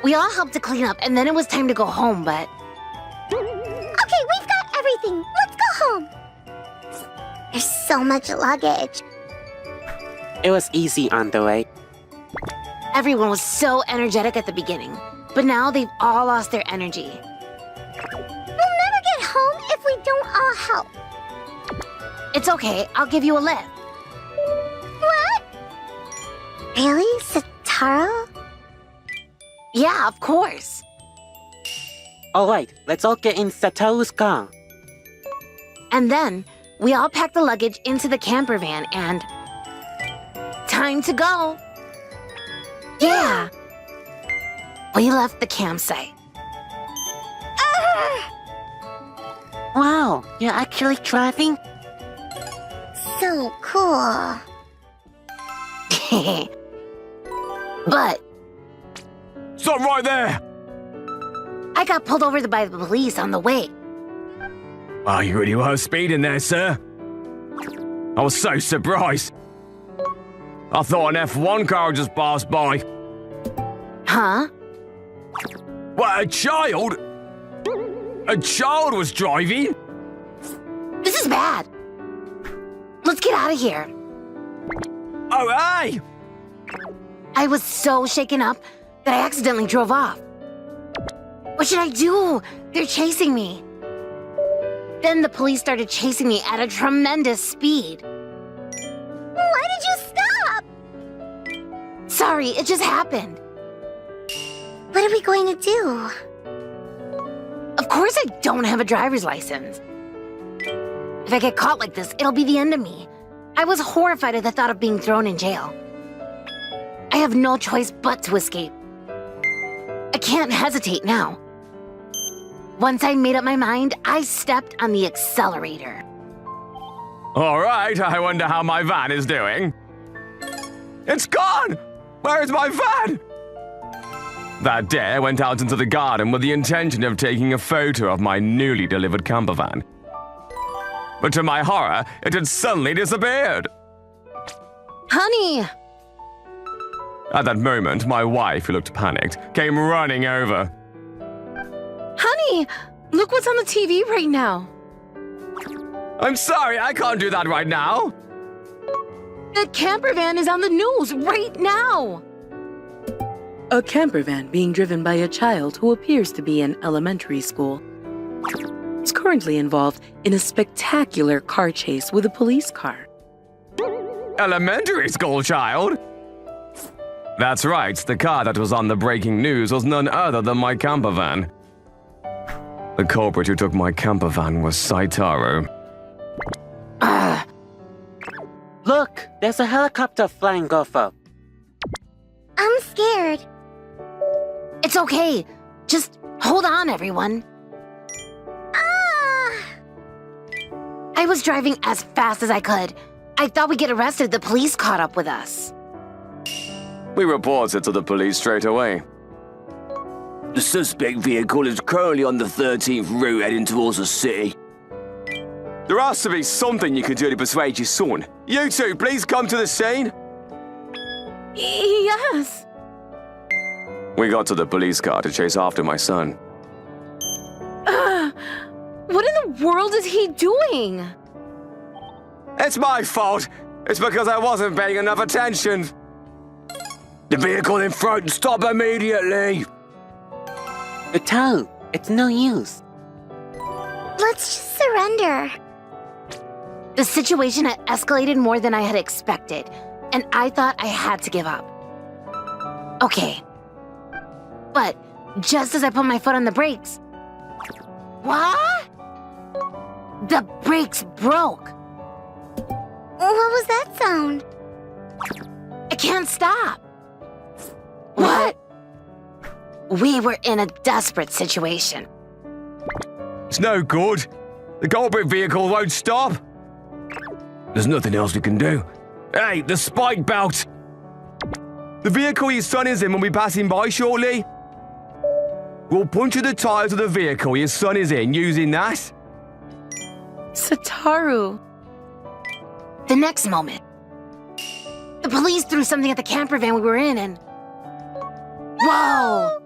We all helped to clean up, and then it was time to go home, but Okay, we've got everything. Let's go home. There's so much luggage. It was easy on the way. everyone was so energetic at the beginning. But now they've all lost their energy. We'll never get home if we don't all help. It's okay, I'll give you a lift. What? Really, Satoru? Yeah, of course. Alright, let's all get in Satoru's car. And then we all packed the luggage into the camper van and... time to go! Yeah! We left the campsite. Wow, you're actually driving? So cool. But Stop right there! I got pulled over by the police on the way. Oh, you really were speeding there, sir. I was so surprised. I thought an F1 car just passed by. Huh? What, a child? A child was driving? This is bad. Let's get out of here. Oh, hey! I was so shaken up that I accidentally drove off. What should I do? They're chasing me. Then the police started chasing me at a tremendous speed. Why did you stop? Sorry, it just happened. What are we going to do? Of course I don't have a driver's license. If I get caught like this, it'll be the end of me. I was horrified at the thought of being thrown in jail. I have no choice but to escape. I can't hesitate now. Once I made up my mind, I stepped on the accelerator. All right, I wonder how my van is doing. It's gone! Where is my van? That day, I went out into the garden with the intention of taking a photo of my newly delivered camper van. But to my horror, it had suddenly disappeared. Honey! At that moment, my wife, who looked panicked, came running over. Honey! Look what's on the TV right now. I'm sorry, I can't do that right now. That camper van is on the news right now. A camper van being driven by a child who appears to be in elementary school is currently involved in a spectacular car chase with a police car. Elementary school child? That's right, the car that was on the breaking news was none other than my camper van. The culprit who took my camper van was Saitaro. Look, there's a helicopter flying over. I'm scared. It's okay. Just hold on, everyone. Ah! I was driving as fast as I could. I thought we'd get arrested if the police caught up with us. We reported to the police straight away. The suspect vehicle is currently on the 13th route heading towards the city. There has to be something you can do to persuade your son. You two, please come to the scene. Yes. We got to the police car to chase after my son. What in the world is he doing? It's my fault. It's because I wasn't paying enough attention. The vehicle in front, stop immediately! Utaru, it's no use. Let's just surrender. The situation had escalated more than I had expected, and I thought I had to give up. Okay. But just as I put my foot on the brakes... What? The brakes broke. What was that sound? I can't stop. What? We were in a desperate situation. It's no good. The culprit vehicle won't stop. There's nothing else we can do. Hey, the spike belt! The vehicle your son is in will be passing by shortly. We'll puncture the tires of the vehicle your son is in using that. Satoru. The next moment, the police threw something at the camper van we were in and... Whoa!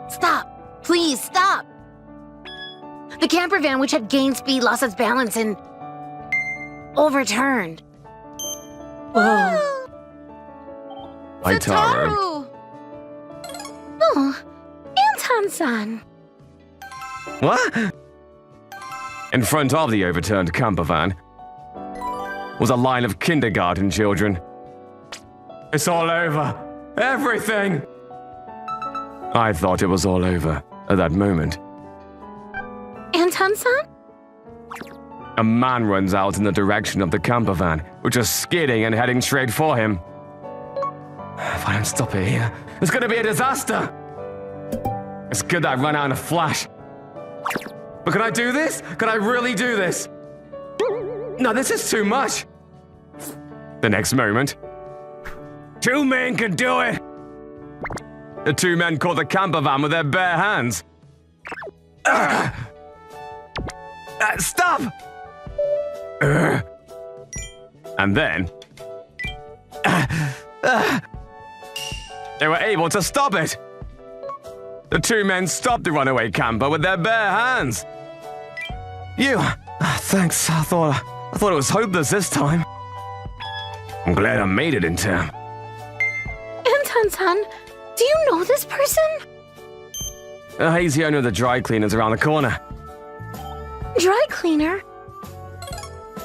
Stop! Please, stop! The camper van, which had gained speed, lost its balance and... overturned. Whoa. Saitaro. Oh, Anton-san. What? In front of the overturned camper van was a line of kindergarten children. It's all over. Everything! I thought it was all over at that moment. Anton-san? A man runs out in the direction of the camper van, which is skidding and heading straight for him. If I don't stop it here, it's gonna be a disaster! It's good that I run out in a flash. But can I do this? Can I really do this? No, this is too much. The next moment, 2 men can do it! The 2 men caught the camper van with their bare hands. Stop! And then... they were able to stop it! The 2 men stopped the runaway camper with their bare hands. Thanks, I thought it was hopeless this time. I'm glad I made it in time. Anton-san, do you know this person? He's the owner of the dry cleaners around the corner. Dry cleaner?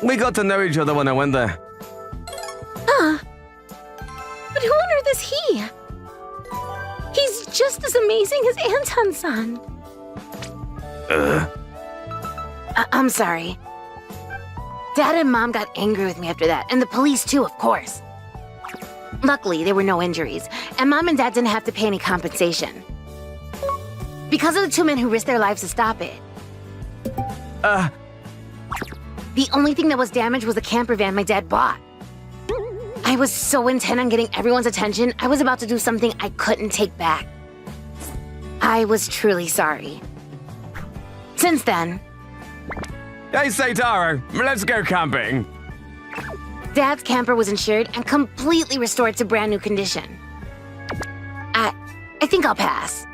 We got to know each other when I went there. Huh. But who on earth is he? He's just as amazing as Anton-san. I'm sorry. Dad and Mom got angry with me after that, and the police too, of course. Luckily, there were no injuries, and Mom and Dad didn't have to pay any compensation. Because of the two men who risked their lives to stop it. The only thing that was damaged was the camper van my dad bought. I was so intent on getting everyone's attention, I was about to do something I couldn't take back. I was truly sorry. Since then... Hey, Seitaro, let's go camping. Dad's camper was insured and completely restored to brand new condition. I think I'll pass.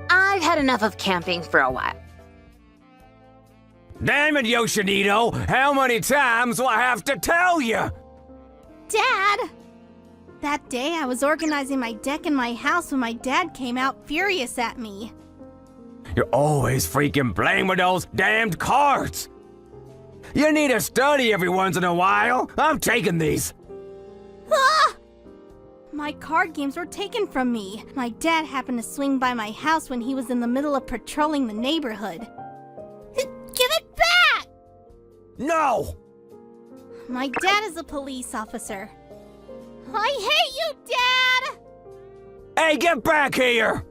I've had enough of camping for a while. Damn it, Yoshinito! How many times will I have to tell you? Dad! That day I was organizing my deck in my house when my dad came out furious at me. You're always freaking playing with those damned cards! You need to study every once in a while. I'm taking these. Ah! My card games were taken from me. My dad happened to swing by my house when he was in the middle of patrolling the neighborhood. Give it back! No! My dad is a police officer. I hate you, Dad! Hey, get back here!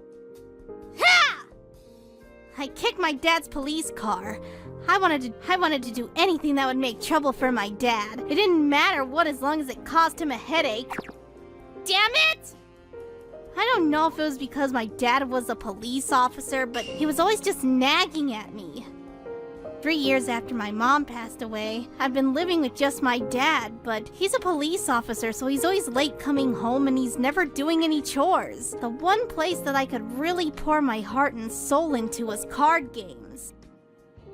Ha! I kicked my dad's police car. I wanted to do anything that would make trouble for my dad. It didn't matter what as long as it caused him a headache. Damn it! I don't know if it was because my dad was a police officer, but he was always just nagging at me. 3 years after my mom passed away, I've been living with just my dad, but he's a police officer, so he's always late coming home and he's never doing any chores. The one place that I could really pour my heart and soul into was card games.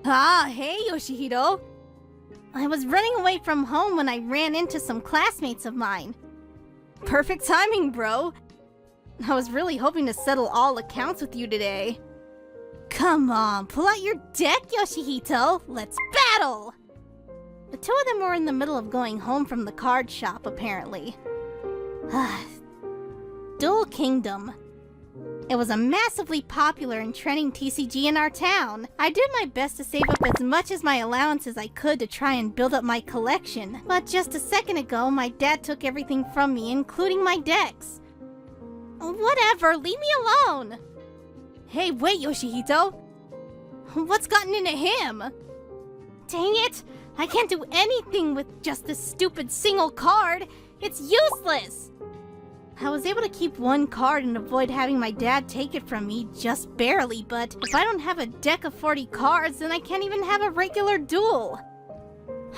Ah, hey Yoshihiro! I was running away from home when I ran into some classmates of mine. Perfect timing, bro! I was really hoping to settle all accounts with you today. Come on, pull out your deck, Yoshihito! Let's battle! The two of them were in the middle of going home from the card shop, apparently. Dual Kingdom. It was a massively popular and trending TCG in our town. I did my best to save up as much as my allowance as I could to try and build up my collection. But just a second ago, my dad took everything from me, including my decks. Whatever, leave me alone! Hey, wait, Yoshihito! What's gotten into him? Dang it! I can't do anything with just this stupid single card! It's useless! I was able to keep one card and avoid having my dad take it from me, just barely, but if I don't have a deck of 40 cards, then I can't even have a regular duel.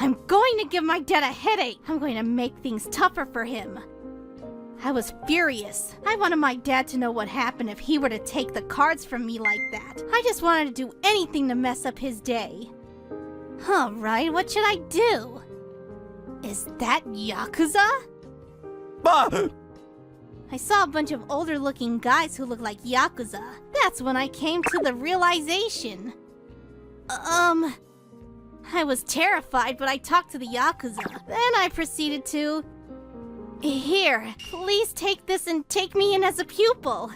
I'm going to give my dad a headache! I'm going to make things tougher for him. I was furious. I wanted my dad to know what happened if he were to take the cards from me like that. I just wanted to do anything to mess up his day. Alright, what should I do? Is that Yakuza? Bah! I saw a bunch of older looking guys who looked like Yakuza. That's when I came to the realization. I was terrified, but I talked to the Yakuza. Then I proceeded to... Here, please take this and take me in as a pupil.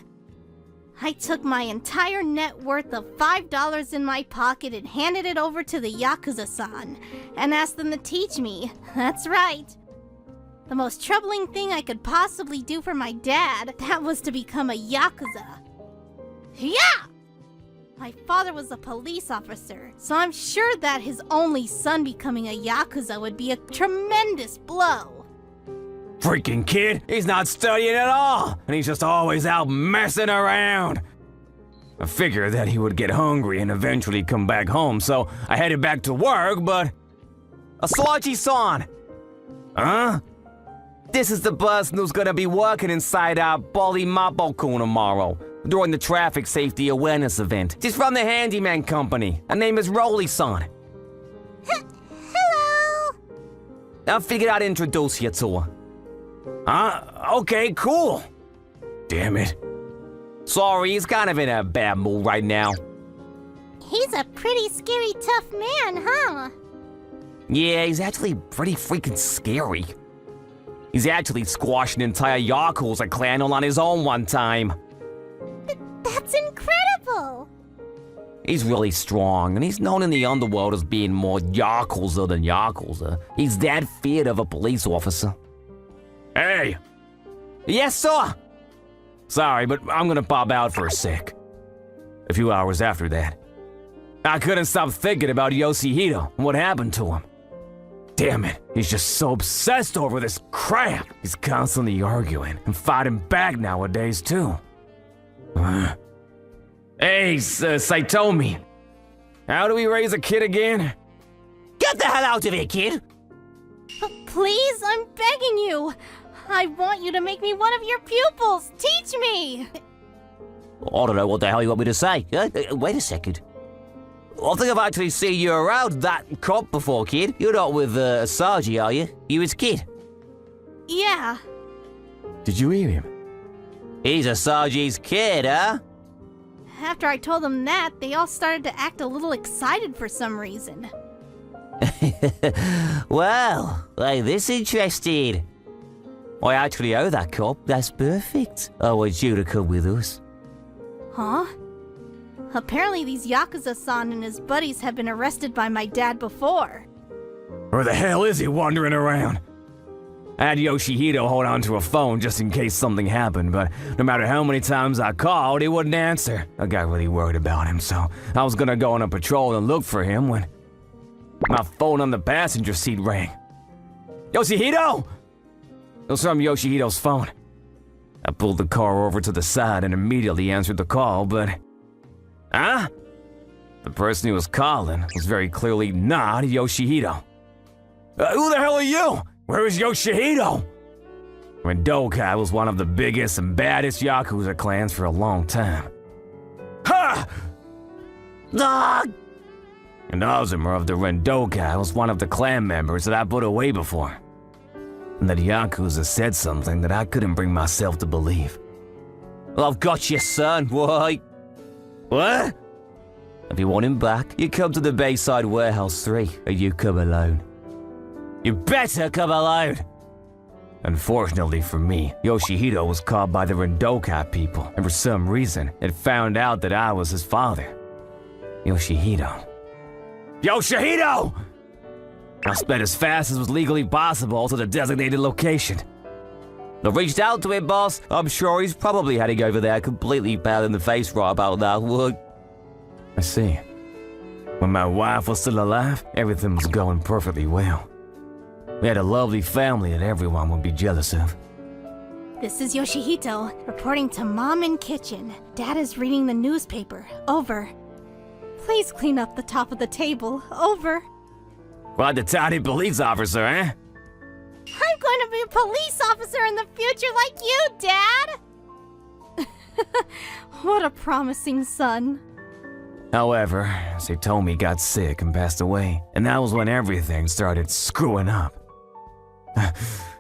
I took my entire net worth of $5 in my pocket and handed it over to the Yakuza-san and asked them to teach me. That's right. The most troubling thing I could possibly do for my dad, that was to become a Yakuza. Yeah! My father was a police officer, so I'm sure that his only son becoming a Yakuza would be a tremendous blow. Freaking kid, he's not studying at all, and he's just always out messing around. I figured that he would get hungry and eventually come back home, so I headed back to work, but... Asawachi-san! Huh? This is the person who's gonna be working inside our Bolimapo-kun tomorrow, during the traffic safety awareness event. She's from the handyman company. Her name is Rolly-san. Hello! I figured I'd introduce you to her. Okay, cool. Damn it. Sorry, he's kind of in a bad mood right now. He's a pretty scary tough man, huh? Yeah, he's actually pretty freaking scary. He's actually squashed an entire Yakuza clan all on his own one time. That's incredible! He's really strong, and he's known in the underworld as being more Yakuza than Yakuza. He's that feared of a police officer. Hey! Yes, sir! Sorry, but I'm gonna pop out for a sec. A few hours after that, I couldn't stop thinking about Yoshihito and what happened to him. Damn it, he's just so obsessed over this crap. He's constantly arguing and fighting back nowadays, too. Hey, Saitomi. How do we raise a kid again? Get the hell out of here, kid! Please, I'm begging you. I want you to make me one of your pupils. Teach me. I don't know what the hell you want me to say. Wait a second. I think I've actually seen you around that cop before, kid. You're not with Saji, are you? You his kid? Yeah. Did you hear him? He's a Saji's kid, huh? After I told them that, they all started to act a little excited for some reason. Well, like this interesting. I actually owe that cop. That's perfect. I want you to come with us. Huh? Apparently these Yakuza-san and his buddies have been arrested by my dad before. Where the hell is he wandering around? I had Yoshihito hold on to a phone just in case something happened, but no matter how many times I called, he wouldn't answer. I got really worried about him, so I was gonna go on a patrol and look for him when my phone on the passenger seat rang. Yoshihito! It was from Yoshihito's phone. I pulled the car over to the side and immediately answered the call, but... Huh? The person who was calling was very clearly not Yoshihito. Who the hell are you? Where is Yoshihito? Rendokai was one of the biggest and baddest Yakuza clans for a long time. Ha! Ah! And Ozuma of the Rendokai was one of the clan members that I put away before. And that Yakuza said something that I couldn't bring myself to believe. Well, I've got your son, why? What? If you want him back, you come to the Bayside Warehouse 3, or you come alone. You better come alone! Unfortunately for me, Yoshihito was caught by the Rendokai people, and for some reason, it found out that I was his father. Yoshihito. Yoshihito! I sped as fast as was legally possible to the designated location. I reached out to him, boss. I'm sure he's probably heading over there completely pale in the face right about that. Look. I see. When my wife was still alive, everything was going perfectly well. We had a lovely family that everyone would be jealous of. This is Yoshihito, reporting to Mom in kitchen. Dad is reading the newspaper. Over. Please clean up the top of the table. Over. Quite the tiny police officer, eh? I'm going to be a police officer in the future like you, Dad! What a promising son. However, Saitomi got sick and passed away, and that was when everything started screwing up.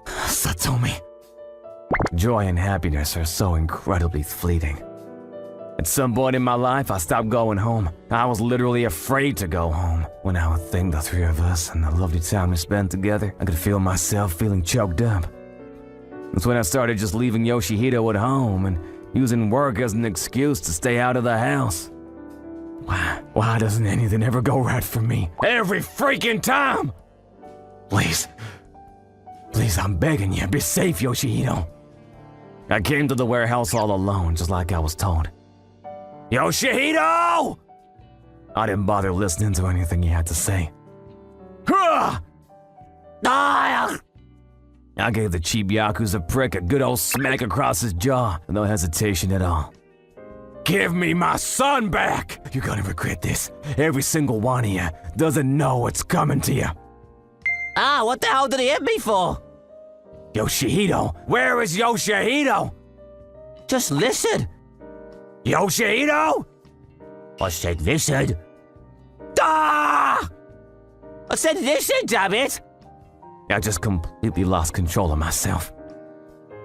Satomi. Joy and happiness are so incredibly fleeting. At some point in my life, I stopped going home. I was literally afraid to go home. When I would think the three of us and the lovely time we spent together, I could feel myself feeling choked up. That's when I started just leaving Yoshihito at home and using work as an excuse to stay out of the house. Why doesn't anything ever go right for me? Every freaking time! Please, I'm begging you, be safe, Yoshihito. I came to the warehouse all alone, just like I was told. Yoshihito! I didn't bother listening to anything he had to say. I gave the cheap Yakuza prick a good old smack across his jaw, no hesitation at all. Give me my son back! You're gonna regret this. Every single one of you doesn't know what's coming to you. Ah, what the hell did he hit me for? Yoshihito, where is Yoshihito? Just listen. Yoshihito? I said listen. Ah! I said listen, damn it! I just completely lost control of myself.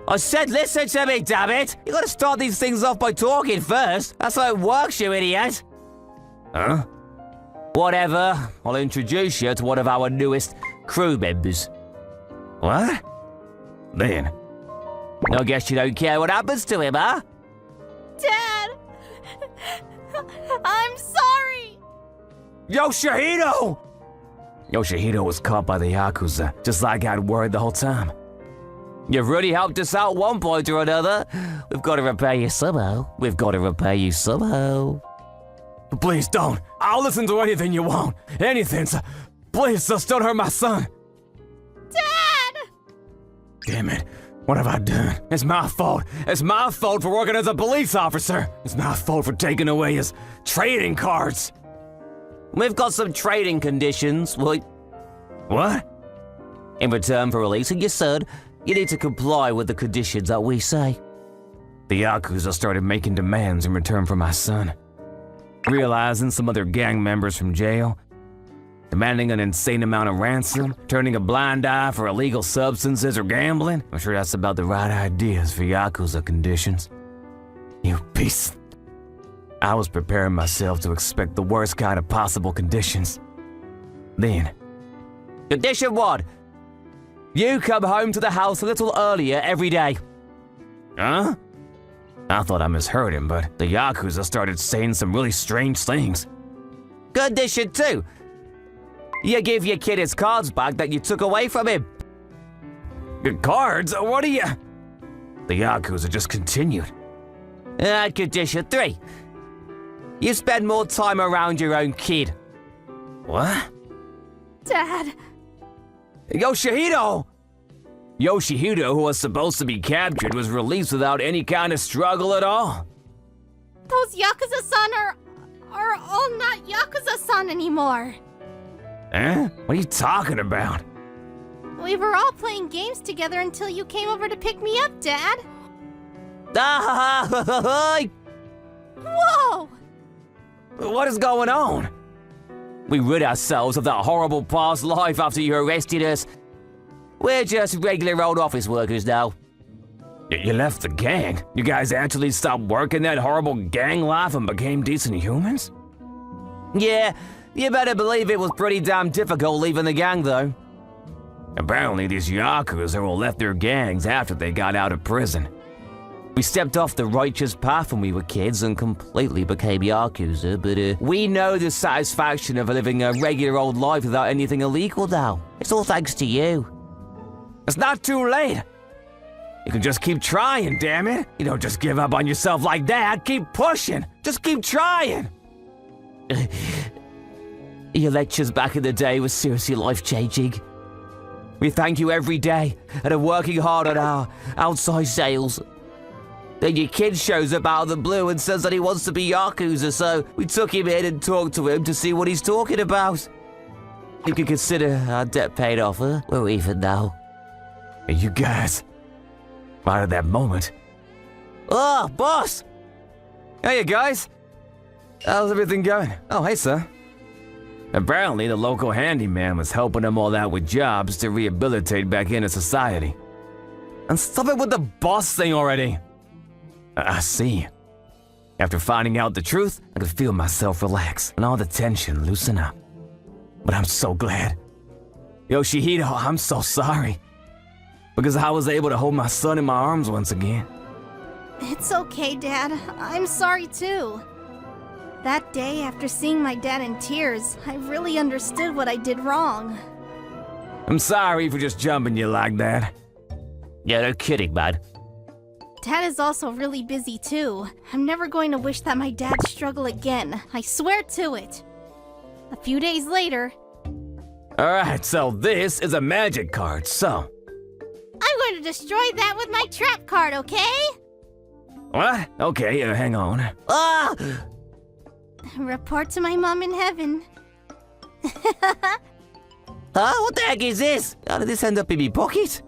I said listen to me, damn it! You gotta start these things off by talking first. That's how it works, you idiot. Huh? Whatever. I'll introduce you to one of our newest crew members. What? Then, I guess you don't care what happens to him, huh? Dad! I'm sorry! Yoshihito! Yoshihito was caught by the Yakuza, just like I'd worried the whole time. You've really helped us out one point or another. We've got to repay you somehow. We've got to repay you somehow. Please don't. I'll listen to anything you want. Anything. So please, just don't hurt my son. Dad! Damn it. What have I done? It's my fault. It's my fault for working as a police officer. It's my fault for taking away his trading cards. We've got some trading conditions. Well, What? in return for releasing your son, you need to comply with the conditions that we say. The Yakuza started making demands in return for my son. Realizing some other gang members from jail, demanding an insane amount of ransom, turning a blind eye for illegal substances or gambling. I'm sure that's about the right ideas for Yakuza conditions. You piece. I was preparing myself to expect the worst kind of possible conditions. Then, Condition 1. You come home to the house a little earlier every day. huh? I thought I misheard him, but the Yakuza started saying some really strange things. Condition 2. You give your kid his cards back that you took away from him. Cards? What are you? The Yakuza just continued. And condition 3. You spend more time around your own kid. What? Dad! Yoshihito! Yoshihito, who was supposed to be captured, was released without any kind of struggle at all. Those Yakuza-san are all not Yakuza-san anymore. Eh? What are you talking about? We were all playing games together until you came over to pick me up, Dad. Whoa! What is going on? We rid ourselves of that horrible past life after you arrested us. We're just regular old office workers now. You left the gang? You guys actually stopped working that horrible gang life and became decent humans? Yeah, you better believe it was pretty damn difficult leaving the gang though. Apparently these Yakuza all left their gangs after they got out of prison. We stepped off the righteous path when we were kids and completely became Yakuza, but we know the satisfaction of living a regular old life without anything illegal now. It's all thanks to you. It's not too late. You can just keep trying, damn it. You don't just give up on yourself like that. Keep pushing. Just keep trying. Your lectures back in the day were seriously life-changing. We thank you every day and are working hard on our outside sales. Then your kid shows up out of the blue and says that he wants to be Yakuza, so we took him in and talked to him to see what he's talking about. You can consider our debt paid off, huh? We're even now. Hey, you guys, right at that moment. Oh, boss! Hey, you guys. How's everything going? Oh, hey, sir. Apparently the local handyman was helping them all out with jobs to rehabilitate back into society. And stop it with the boss thing already. I see. After finding out the truth, I could feel myself relax and all the tension loosen up. But I'm so glad. Yoshihito, I'm so sorry. Because I was able to hold my son in my arms once again. It's okay, Dad. I'm sorry too. That day, after seeing my dad in tears, I really understood what I did wrong. I'm sorry for just jumping you like that. Yeah, no kidding, man. Dad is also really busy too. I'm never going to wish that my dad struggle again. I swear to it. A few days later... Alright, so this is a magic card, so... I'm going to destroy that with my trap card, okay? What? Okay, hang on. Ah! Report to my mom in heaven. Huh? What the heck is this? How did this end up in my pocket?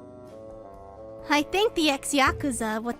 I thanked the ex-Yakuza with